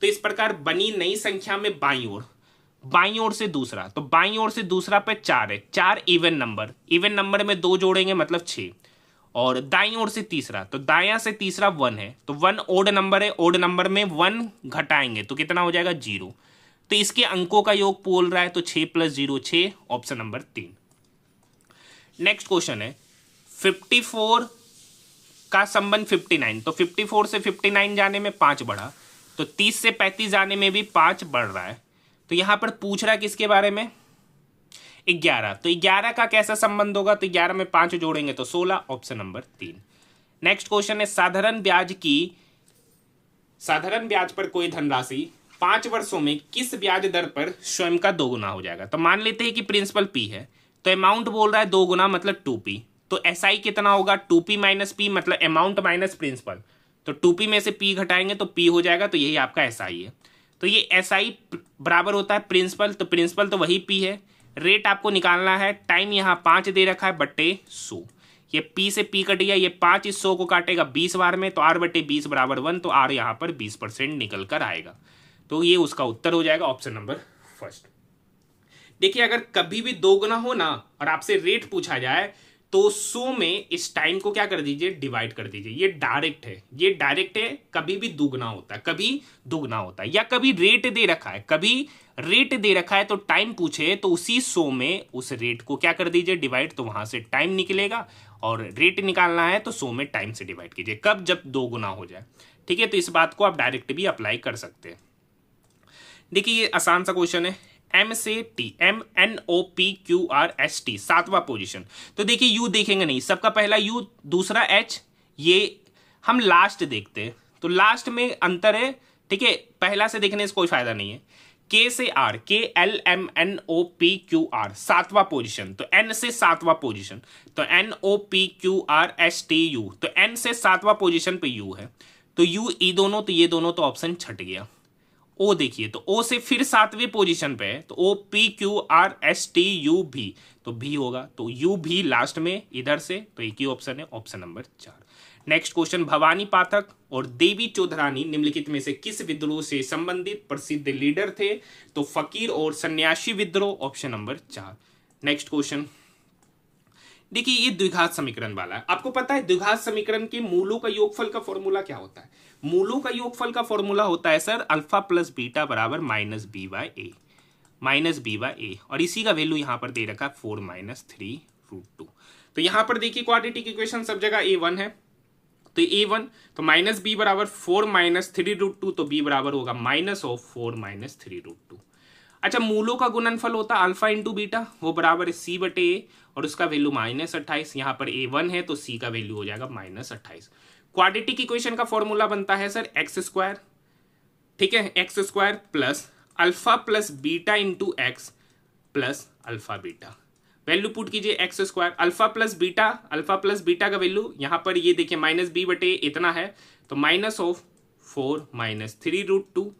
तो इस प्रकार बनी नई संख्या में बाईं ओर से दूसरा, तो बाईं ओर से दूसरा पे 4 है, 4 इवन नंबर में 2 जोड़ेंगे मतलब 6, और दाईं ओर से तीसरा, तो दायां से तीसरा 1 है, तो 1 ओड नंबर है, ओड नंबर में 1 घटाएंगे तो कितना हो जाएगा? 0। तो इसके अंकों का योग बोल रहा है तो 6 + 0 6, ऑप्शन नंबर 3। नेक्स्ट क्वेश्चन है 54 का संबंध 59, तो 54 से 59 जाने में 5 बढ़ा, तो 30 से 35 जाने में भी 5 बढ़ रहा है, तो यहां पर पूछ रहा है किसके बारे में? 11, तो 11 का कैसा संबंध होगा? तो 11 में 5 जोड़ेंगे तो 16, ऑप्शन नंबर 3। नेक्स्ट क्वेश्चन है साधारण ब्याज पर कोई धनराशि 5 वर्षों में किस ब्याज दर पर स्वयं का 2 गुना हो जाएगा? तो मान लेते हैं कि प्रिंसिपल P है, तो अमाउंट बोल रहा है 2 गुना मतलब 2P, तो SI कितना होगा? 2P - P, मतलब अमाउंट माइनस प्रिंसिपल, तो 2P में से P घटाएंगे तो P हो जाएगा, तो यही आपका SI है। तो ये SI बराबर होता है प्रिंसिपल, तो प्रिंसिपल तो वही P है। रेट आपको निकालना है, टाइम यहाँ 5 दे रखा है बट्टे 100, ये P से P कट गया, ये 5 इस 100 को काटेगा 20 बार में, तो R बट्टे 20 बराबर 1, तो R यहाँ पर 20% निकल कर आएगा। तो ये उसका उत्तर हो जाएगा ऑप्शन नंबर फर्स्ट। देखिए अगर कभी भी दो गुना हो ना और आपसे रेट पूछा जाए तो 100 में इस टाइम को क्या कर दीजिए, डिवाइड कर दीजिए। ये डायरेक्ट है, ये डायरेक्ट है, कभी भी दुगना होता है, कभी दुगना होता है, या कभी रेट दे रखा है, कभी रेट दे रखा है तो टाइम पूछे तो उसी 100 में उस रेट को क्या कर दीजिए, डिवाइड, तो वहां से टाइम निकलेगा। और रेट निकालना है तो 100 में टाइम से डिवाइड कीजिए, कब, जब दो गुना हो जाए। ठीक है, तो इस बात को आप डायरेक्ट भी अप्लाई कर सकते हैं। देखिए ये आसान सा क्वेश्चन है, M से T, MNOPQRST 7वां पोजीशन। तो देखिए यू देखेंगे नहीं, सबका पहला यू, दूसरा H, ये हम लास्ट देखते हैं, तो लास्ट में अंतर है। ठीक है, पहला से देखने से कोई फायदा नहीं है। K से R, KLMNOPQR 7वां पोजीशन, तो N से 7वां पोजीशन, तो NOPQRSTU, तो N से 7वां पोजीशन पे U है, तो U ई दोनों, तो ये दोनों तो ऑप्शन छट गया। ओ देखिए, तो ओ से फिर 7वें पोजीशन पे है, तो OPQRSTU भी, तो भी होगा, तो यू भी लास्ट में इधर से, तो एक ही ऑप्शन है, option number 4। Next question, Bhavani Pathak और देवी चौधरानी निम्नलिखित में से किस विद्रोह से संबंधित प्रसिद्ध लीडर थे? तो फकीर और सन्यासी विद्रोह, ऑप्शन नंबर 4। नेक्स्ट क्वेश्चन, देखिए ये द्विघात समीकरण वाला है। आपको पता है द्विघात समीकरण के मूलों का योगफल का फॉर्मूला क्या होता है? मूलों का योगफल का फॉर्मूला होता है सर अल्फा प्लस बीटा बराबर माइनस बी बाय ए, और इसी का वैल्यू यहां पर दे रखा है 4 माइनस 3√2। तो यहां पर देखिए क्वाड्रेटिक इक्वेशन सब जगह A1 है, तो A1, तो माइनस बी बराबर 4 माइनस 3√2, तो बी बराबर होगा माइनस ऑफ 4 माइनस 3√2। अच्छा, मूलों का गुणनफल होता है अल्फा इंटू बीटा, वो बराबर है C बटे ए, और उसका वैल्यू माइनस 28। यहाँ पर A1 है तो C का वैल्यू हो जाएगा माइनस 28। क्वाड्रेटिक इक्वेशन का फॉर्मूला बनता है सर एक्स स्क्वायर, ठीक है, X square plus alpha plus beta into X plus alpha beta. Value put कीजिए X square, alpha plus beta का वैल्यू यहाँ पर ये देखिए माइनस बी बटे इतना है, तो minus of 4 minus 3√2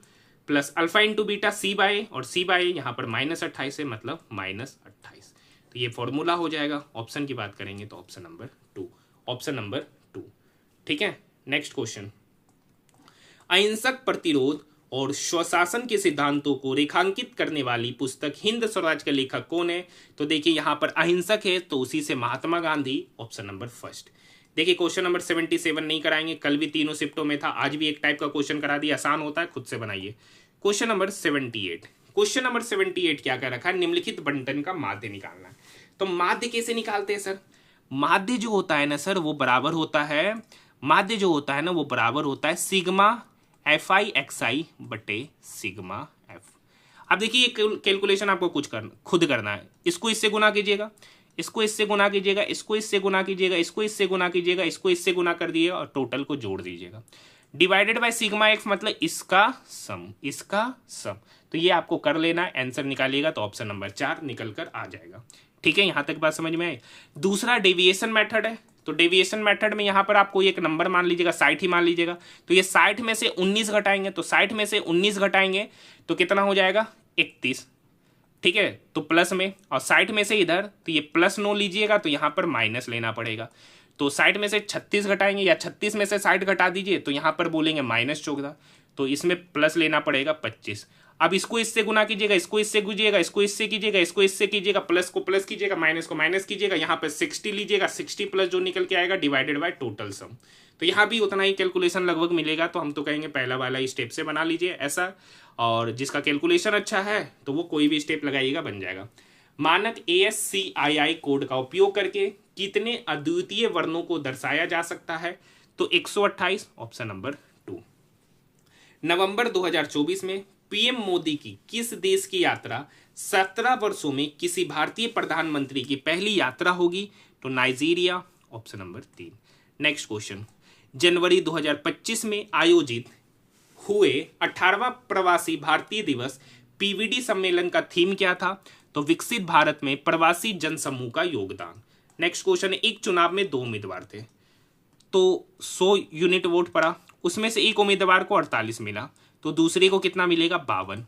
plus alpha into beta C by A, और C बाय ए यहाँ पर माइनस 28 है, मतलब माइनस 28। तो ये फॉर्मूला हो जाएगा। ऑप्शन की बात करेंगे तो ऑप्शन नंबर 2, ऑप्शन नंबर 2। ठीक है, नेक्स्ट क्वेश्चन, अहिंसक प्रतिरोध और स्वशासन के सिद्धांतों को रेखांकित करने वाली पुस्तक हिंद स्वराज के लेखक कौन है? तो देखिए यहाँ पर अहिंसक है तो उसी से Mahatma Gandhi, option number first. देखिए क्वेश्चन नंबर 77 नहीं कराएंगे, कल भी तीनों शिफ्टों में था, आज भी एक टाइप का क्वेश्चन करा दिया, आसान होता है, खुद से बनाइए। क्वेश्चन नंबर 78, क्वेश्चन नंबर 78 क्या कर रखा है, निम्नलिखित बंटन का माध्य निकालना है। तो माध्य कैसे निकालते हैं सर? माध्य जो होता है ना सर वो बराबर होता है, माध्य जो होता है ना वो बराबर होता है सिग्मा FI/XI बटे सिग्मा F। अब देखिए ये कैलकुलेशन आपको खुद करना है। इसको इससे गुना कीजिएगा, इसको इससे गुना कीजिएगा, इसको इससे गुना कीजिएगा, इसको इससे गुना कीजिएगा, इसको इससे गुना कर दिए और टोटल को जोड़ दीजिएगा। डिवाइडेड बाय सिग्मा F मतलब इसका सम, इसका सम। तो ये आपको कर लेना है, आंसर निकालिएगा तो ऑप्शन नंबर 4 निकल कर आ जाएगा। ठीक है, यहां तक बात समझ में आई। दूसरा डेविएशन मेथड है, तो डेविएशन मेथड में यहां पर आपको एक नंबर मान लीजिएगा, 60 ही मान लीजिएगा। तो ये 60 में से 19 घटाएंगे, तो 60 में से 19 घटाएंगे तो कितना हो जाएगा 31। ठीक है, तो प्लस में, और 60 में से इधर तो ये प्लस 9 लीजिएगा तो यहाँ पर माइनस लेना पड़ेगा। तो 60 में से 36 घटाएंगे, या 36 में से 60 घटा दीजिए तो यहाँ पर बोलेंगे -14, तो इसमें प्लस लेना पड़ेगा 25। अब इसको इससे गुना कीजिएगा, इसको इससे कीजिएगा, इसको इससे कीजिएगा, इसको इससे कीजिएगा, प्लस को प्लस कीजिएगा, माइनस को माइनस कीजिएगा, यहाँ पर 60 लीजिएगा, 60 प्लस जो निकल के आएगा डिवाइडेड बाय टोटल सम। तो यहाँ भी उतना ही कैलकुलेशन लगभग मिलेगा, तो हम तो कहेंगे पहला वाला ही स्टेप से बना लीजिए ऐसा, और जिसका कैलकुलेशन अच्छा है तो वो कोई भी स्टेप लगाइएगा, बन जाएगा। मानक ASCII कोड का उपयोग करके कितने अद्वितीय वर्णों को दर्शाया जा सकता है? तो 128, ऑप्शन नंबर 2। नवंबर 2024 में PM मोदी की किस देश की यात्रा 17 वर्षों में किसी भारतीय प्रधानमंत्री की पहली यात्रा होगी? तो Nigeria, option number 3। Next question, जनवरी 2025 में आयोजित हुए 18वां प्रवासी भारतीय दिवस PVD सम्मेलन का थीम क्या था? तो विकसित भारत में प्रवासी जनसमूह का योगदान। नेक्स्ट क्वेश्चन है, एक चुनाव में 2 उम्मीदवार थे तो 100 यूनिट वोट पड़ा, उसमें से एक उम्मीदवार को 48 मिला, तो दूसरे को कितना मिलेगा 52,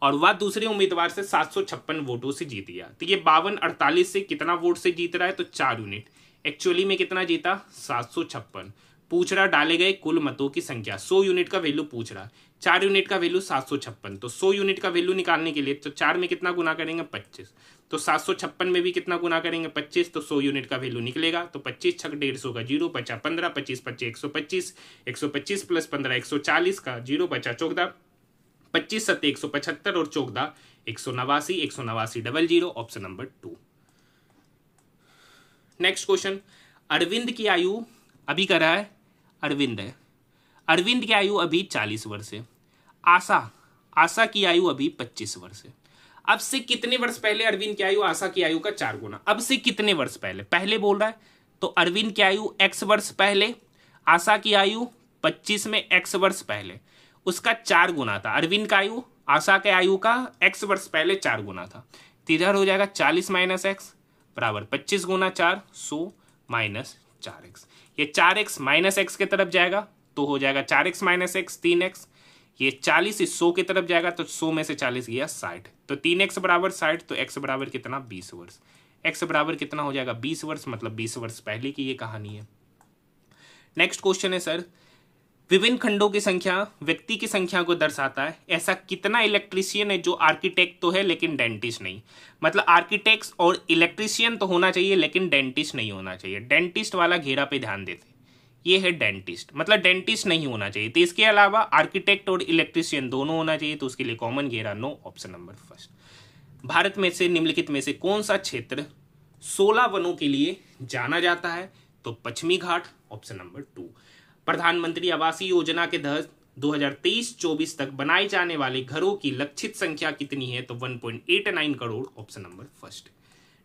और वह दूसरे उम्मीदवार से 756 वोटों से जीत गया। तो ये 52-48 से कितना वोट से जीत रहा है, तो 4 यूनिट। एक्चुअली में कितना जीता, 756। पूछ रहा डाले गए कुल मतों की संख्या, 100 यूनिट का वैल्यू पूछ रहा, 4 यूनिट का वैल्यू 756, तो 100 यूनिट का वैल्यू निकालने के लिए तो 4 में कितना गुना करेंगे 25, तो 756 में भी कितना गुना करेंगे 25, तो 100 यूनिट का वैल्यू निकलेगा। तो 25 छक 150 का 0 बचा 15, 25 25 125, 125 प्लस 15 140 का 0 बचा 14, 25 सत्ते 175 और 14 189, 189 00, option number 2। Next question, Arvind की आयु अभी कर रहा है, अरविंद है, अरविंद की आयु अभी 40 वर्ष है। आशा की आयु अभी 25 वर्ष है। अब से कितने वर्ष पहले अरविंद की आयु आशा की आयु का 4 गुना। अब से कितने वर्ष पहले, पहले बोल रहा है, तो अरविंद की आयु x वर्ष पहले, आशा की आयु 25 में x वर्ष पहले, उसका 4 गुना था। अरविंद का आयु आशा के आयु का x वर्ष पहले 4 गुना था। तो इधर हो जाएगा 40 माइनस एक्स बराबर 25 गुना 4, 100 माइनस 4x। ये 4x माइनस एक्स की तरफ जाएगा तो हो जाएगा 4x माइनस एक्स 3x। ये 40 इस 100 की तरफ जाएगा तो 100 में से 40 गया 60, तो 3x बराबर 60, तो x बराबर कितना 20 वर्ष। x बराबर कितना हो जाएगा 20 वर्ष, मतलब 20 वर्ष पहले की ये कहानी है। नेक्स्ट क्वेश्चन है सर, विभिन्न खंडों की संख्या व्यक्ति की संख्या को दर्शाता है। ऐसा कितना इलेक्ट्रीशियन है जो आर्किटेक्ट तो है लेकिन डेंटिस्ट नहीं। मतलब आर्किटेक्ट और इलेक्ट्रीशियन तो होना चाहिए लेकिन डेंटिस्ट नहीं होना चाहिए। डेंटिस्ट वाला घेरा पे ध्यान देते, ये है डेंटिस्ट, मतलब डेंटिस्ट नहीं होना चाहिए। तो इसके अलावा आर्किटेक्ट और इलेक्ट्रीशियन दोनों होना चाहिए, तो उसके लिए कॉमन घेरा no, option number first. Bharat में से निम्नलिखित में से कौन सा क्षेत्र 16 वनों के लिए जाना जाता है, तो पश्चिमी घाट, ऑप्शन नंबर 2। प्रधानमंत्री आवास योजना के तहत 2023-24 तक बनाए जाने वाले घरों की लक्षित संख्या कितनी है, तो 1.89 crore, option number first.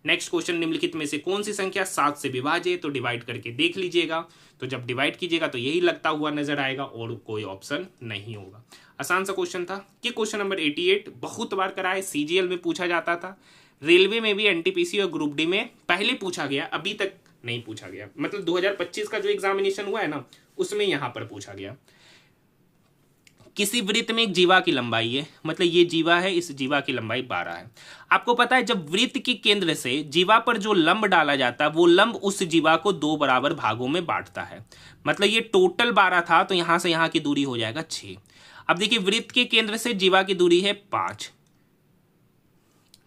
Next question, निम्नलिखित में से कौन सी संख्या 7 से विभाज्य है, तो डिवाइड करके देख लीजिएगा। तो जब डिवाइड कीजिएगा तो यही लगता हुआ नजर आएगा और कोई ऑप्शन नहीं होगा। आसान सा क्वेश्चन था। कि क्वेश्चन नंबर 88 बहुत बार कराए, सीजीएल में पूछा जाता था, रेलवे में भी, एनटीपीसी और ग्रुप डी में पहले पूछा गया, अभी तक नहीं पूछा गया। मतलब 2025 का जो एग्जामिनेशन हुआ है ना, उसमें यहां पर पूछा गया। किसी वृत्त में एक जीवा की लंबाई है, मतलब ये जीवा है, इस जीवा की लंबाई 12 है। आपको पता है जब वृत्त के केंद्र से जीवा पर जो लंब डाला जाता है, वो लंब उस जीवा को 2 बराबर भागों में बांटता है। मतलब ये टोटल 12 था, तो यहां से यहां की दूरी हो जाएगा 6। अब देखिए वृत्त के केंद्र से जीवा की दूरी है 5,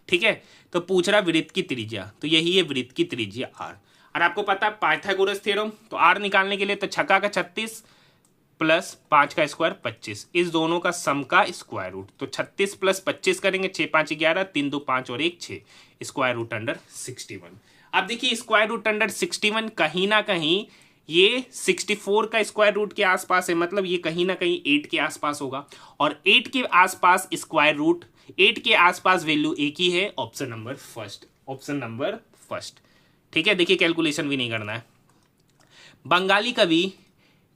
ठीक है। तो पूछ रहा वृत्त की त्रिज्या, तो यही है वृत्त की त्रिज्या r। और आपको पता है पाइथागोरस थ्योरम, तो r निकालने के लिए तो 6 का 36 प्लस 5 का स्क्वायर 25, इस दोनों का सम का स्क्वायर रूट। तो 36 प्लस 25 करेंगे, 6 5 11, 3 2 5 और 1 6, स्क्वायर रूट अंडर 61। अब देखिए स्क्वायर रूट अंडर 61 कहीं ना कहीं ये 64 का स्क्वायर रूट के आसपास है, मतलब ये कहीं ना कहीं 8 के आसपास होगा। और 8 के आसपास स्क्वायर रूट, 8 के आसपास वैल्यू एक ही है, option number first, option number first, ठीक है। देखिए कैलकुलेशन भी नहीं करना है। बंगाली कवि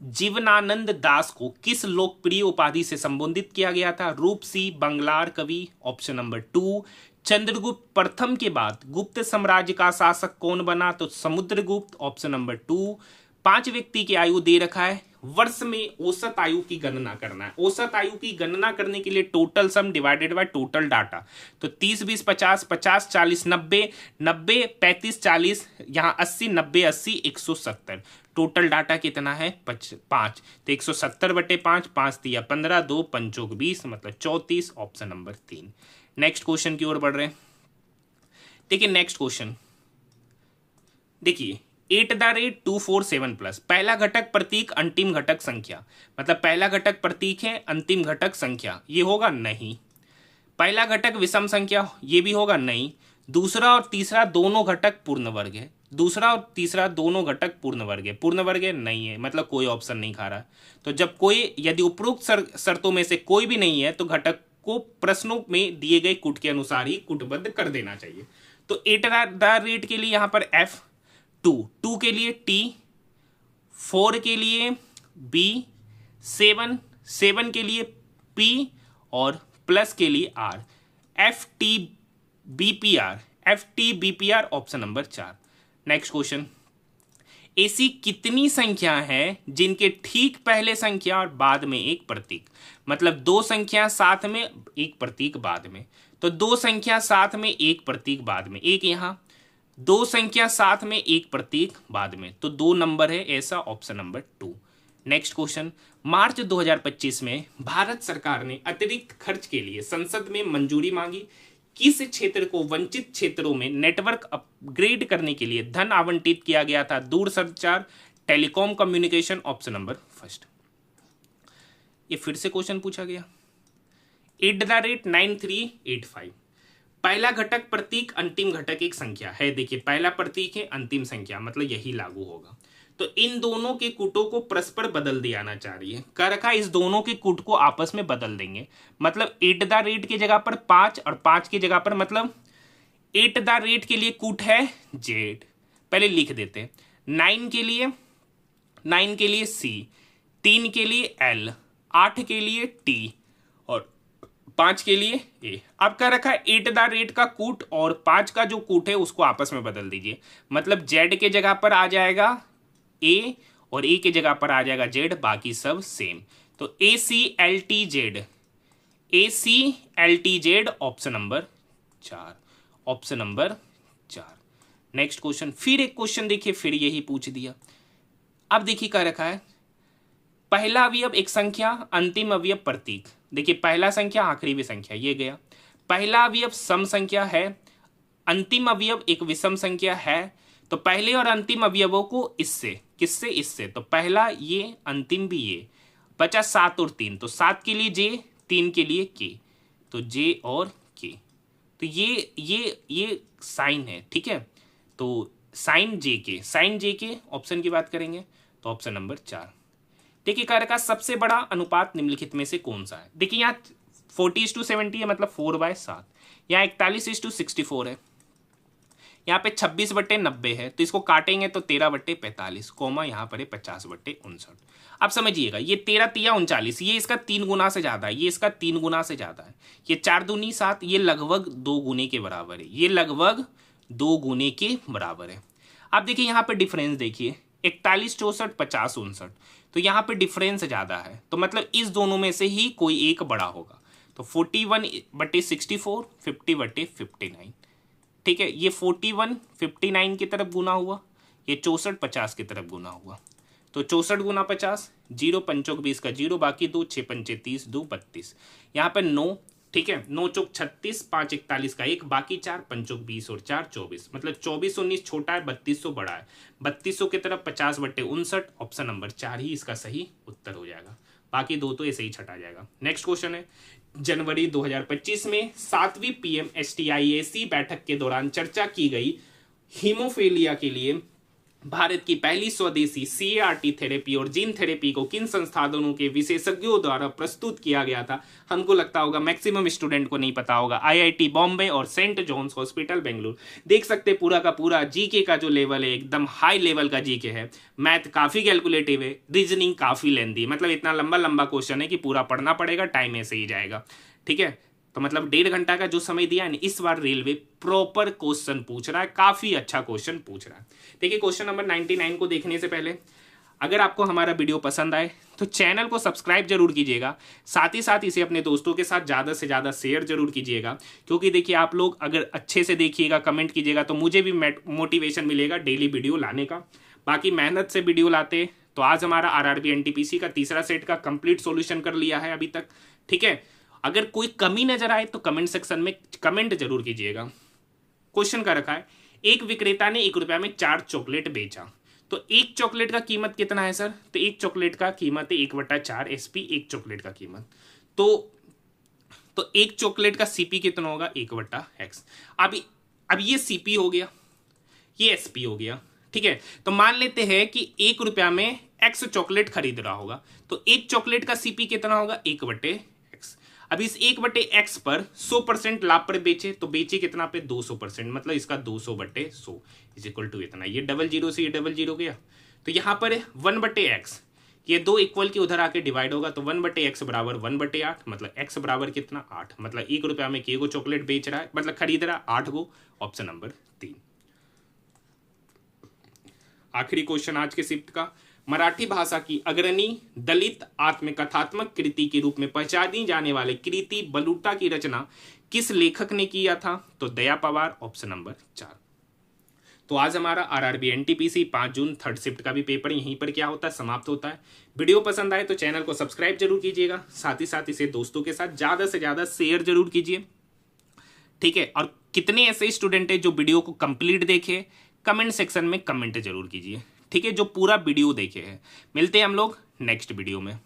जीवनानंद दास को किस लोकप्रिय उपाधि से संबोधित किया गया था? रूपसी बंगलार कवि, ऑप्शन नंबर 2। चंद्रगुप्त प्रथम के बाद गुप्त साम्राज्य का शासक कौन बना? तो समुद्रगुप्त, ऑप्शन नंबर 2। 5 व्यक्ति की आयु दे रखा है, वर्ष में औसत आयु की गणना करना है। औसत आयु की गणना करने के लिए total sum divided by total data. तो 30 20 50, 50 40 90, 90 35 40, यहाँ 80 90 80 170। टोटल डाटा कितना है 5, तो 170/5, 5 दिया 15, 2 पंचोक 20, मतलब 34, ऑप्शन नंबर 3। नेक्स्ट क्वेश्चन की ओर बढ़ रहे हैं। देखिए नेक्स्ट क्वेश्चन, देखिए 8.247+, पहला घटक प्रतीक अंतिम घटक संख्या, मतलब पहला घटक प्रतीक है, अंतिम घटक संख्या, ये होगा नहीं। पहला घटक विषम संख्या, ये भी होगा नहीं। दूसरा और तीसरा दोनों घटक पूर्ण वर्ग है, दूसरा और तीसरा दोनों घटक पूर्ण वर्ग है, पूर्ण वर्ग है नहीं है, मतलब कोई ऑप्शन नहीं खा रहा। तो जब कोई, यदि उपरोक्त शर्तों में से कोई भी नहीं है तो घटक को प्रश्नों में दिए गए कूट के अनुसार ही कूटबद्ध कर देना चाहिए। तो 8 के लिए यहां पर F, 2 के लिए T, 4 के लिए B, 7 के लिए P और प्लस के लिए R। FTBPR, option number 4। Next question, ऐसी कितनी संख्या है जिनके ठीक पहले संख्या और बाद में एक प्रतीक, मतलब दो संख्या साथ में एक प्रतीक बाद में, तो दो संख्या साथ में एक प्रतीक बाद में, एक यहां दो संख्या साथ में एक प्रतीक बाद में, तो दो नंबर है ऐसा, ऑप्शन नंबर 2। नेक्स्ट क्वेश्चन, मार्च 2025 में भारत सरकार ने अतिरिक्त खर्च के लिए संसद में मंजूरी मांगी। किस क्षेत्र को वंचित क्षेत्रों में नेटवर्क अपग्रेड करने के लिए धन आवंटित किया गया था? दूरसंचार, telecom communication, option number first. ये फिर से क्वेश्चन पूछा गया। 9385, पहला घटक प्रतीक, अंतिम घटक एक संख्या है। देखिए पहला प्रतीक है, अंतिम संख्या, मतलब यही लागू होगा। तो इन दोनों के कूटों को परस्पर बदल दिया चाहिए। कर रखा इस दोनों के कूट को आपस में बदल देंगे, मतलब @ की जगह पर 5 और 5 की जगह पर, मतलब @ के लिए कूट है Z, पहले लिख देते हैं। 9 के लिए C, 3 के लिए L, 8 के लिए T और 5 के लिए A। अब क्या रखा है @ का कूट और 5 का जो कूट है उसको आपस में बदल दीजिए, मतलब Z के जगह पर आ जाएगा A और A की जगह पर आ जाएगा Z, बाकी सब सेम। तो ACLTZ, ACLTZ, option number 4, option number 4। Next question, फिर एक क्वेश्चन देखिए, फिर यही पूछ दिया। अब देखिए क्या रखा है, पहला अवयव एक संख्या, अंतिम अवयव प्रतीक। देखिए पहला संख्या आखिरी भी संख्या, ये गया। पहला अवयव सम संख्या है, अंतिम अवयव एक विषम संख्या है। तो पहले और अंतिम अवयवों को इससे, किससे, इससे, तो पहला ये, अंतिम भी ये, बचा 7 और 3, तो 7 के लिए J, 3 के लिए K, तो J और K। तो ये साइन है, ठीक है। तो साइन J के ऑप्शन की बात करेंगे तो ऑप्शन नंबर 4। देखिए कार्य का सबसे बड़ा अनुपात निम्नलिखित में से कौन सा है? देखिए यहाँ 40:70 है, मतलब 4/7। यहाँ 41:64 है, यहाँ पे 26/90 है, तो इसको काटेंगे तो 13/45, कोमा यहाँ पर है 50/59। अब समझिएगा ये 13 तिया 39, ये इसका 3 गुना से ज्यादा है, ये इसका 3 गुना से ज्यादा है। ये 4 दूनी 7, ये लगभग 2 गुने के बराबर है, ये लगभग 2 गुने के बराबर है। अब देखिए यहाँ पे डिफरेंस देखिए, 41, 64, 50, 59, तो यहाँ पे डिफरेंस ज्यादा है, तो मतलब इस दोनों में से ही कोई एक बड़ा होगा। तो 41/64, 50/59, ठीक है। ये 41 59 की तरफ गुना हुआ, ये 64 50 की तरफ गुना हुआ, तो 64 गुना 50, 0 पंचोक 20 का 0, बाकी 2, 6 पंचे 30, 2 32, यहाँ पर 9, ठीक है। 9 चौक 36, 5 41 का 1, बाकी 4 पंचोक 20 और 4 24, मतलब 24 19 छोटा है, 3200 बड़ा है। 3200 की तरफ 50/59, ऑप्शन नंबर 4 ही इसका सही उत्तर हो जाएगा, बाकी 2 तो ऐसे ही छटा जाएगा। नेक्स्ट क्वेश्चन है, जनवरी 2025 में 7वीं PM STIAC बैठक के दौरान चर्चा की गई हीमोफीलिया के लिए भारत की पहली स्वदेशी CAR-T थेरेपी और जीन थेरेपी को किन संस्थानों के विशेषज्ञों द्वारा प्रस्तुत किया गया था? हमको लगता होगा मैक्सिमम स्टूडेंट को नहीं पता होगा। IIT बॉम्बे और सेंट जॉन्स हॉस्पिटल बेंगलुरु। देख सकते पूरा का पूरा जीके का जो लेवल है एकदम हाई लेवल का जीके है। मैथ काफी कैलकुलेटिव है, रीजनिंग काफी लेंदी, मतलब इतना लंबा लंबा क्वेश्चन है कि पूरा पढ़ना पड़ेगा, टाइम ऐसे ही जाएगा, ठीक है। तो मतलब 1.5 घंटा का जो समय दिया है, इस बार रेलवे प्रॉपर क्वेश्चन पूछ रहा है, काफी अच्छा क्वेश्चन पूछ रहा है। देखिए क्वेश्चन नंबर 99 को देखने से पहले अगर आपको हमारा वीडियो पसंद आए तो चैनल को सब्सक्राइब जरूर कीजिएगा, साथ ही साथ इसे अपने दोस्तों के साथ ज़्यादा से ज़्यादा शेयर जरूर कीजिएगा, क्योंकि देखिए आप लोग अगर अच्छे से देखिएगा, कमेंट कीजिएगा, तो मुझे भी मोटिवेशन मिलेगा डेली वीडियो लाने का। बाकी मेहनत से वीडियो लाते तो आज हमारा RRB NTPC का तीसरा सेट का कंप्लीट सॉल्यूशन कर लिया है अभी तक, ठीक है। अगर कोई कमी नजर आए तो कमेंट सेक्शन में कमेंट जरूर कीजिएगा। क्वेश्चन का रखा है, एक विक्रेता ने 1 रुपया में 4 चॉकलेट बेचा, तो एक चॉकलेट का कीमत कितना है सर? तो एक चॉकलेट का कीमत है 1/4 SP, एक चॉकलेट का कीमत। तो एक चॉकलेट का CP कितना होगा? 1/X। अब ये CP हो गया, ये SP हो गया, ठीक है। तो मान लेते हैं कि 1 रुपया में X चॉकलेट खरीद रहा होगा, तो एक चॉकलेट का CP कितना होगा? 1/X। अब इस 1/X पर 100% लाभ पर बेचे, तो बेचे कितना पे? 200%, मतलब इसका 200/100 इज इक्वल टू इतना। ये 00 से ये 00 गया, तो यहाँ पर 1/X, ये 2 इक्वल के उधर आके डिवाइड होगा, तो 1/X बराबर 1/8, मतलब X बराबर कितना? 8, मतलब 1 रुपया में के गो चॉकलेट बेच रहा है, मतलब खरीद रहा है 8 गो, ऑप्शन नंबर 3। आखिरी क्वेश्चन आज के शिफ्ट का, मराठी भाषा की अग्रणी दलित आत्मकथात्मक कृति के रूप में पहचानी जाने वाले कृति बलूटा की रचना किस लेखक ने किया था? तो दया पवार, ऑप्शन नंबर 4। तो आज हमारा RRB NTPC 5 June third shift का भी पेपर यहीं पर क्या होता है, समाप्त होता है। वीडियो पसंद आए तो चैनल को सब्सक्राइब जरूर कीजिएगा, साथ ही साथ इसे दोस्तों के साथ ज़्यादा से ज़्यादा शेयर जरूर कीजिए, ठीक है। और कितने ऐसे स्टूडेंट है जो वीडियो को कंप्लीट देखे, कमेंट सेक्शन में कमेंट जरूर कीजिए, ठीक है, जो पूरा वीडियो देखे हैं। मिलते हैं हम लोग नेक्स्ट वीडियो में।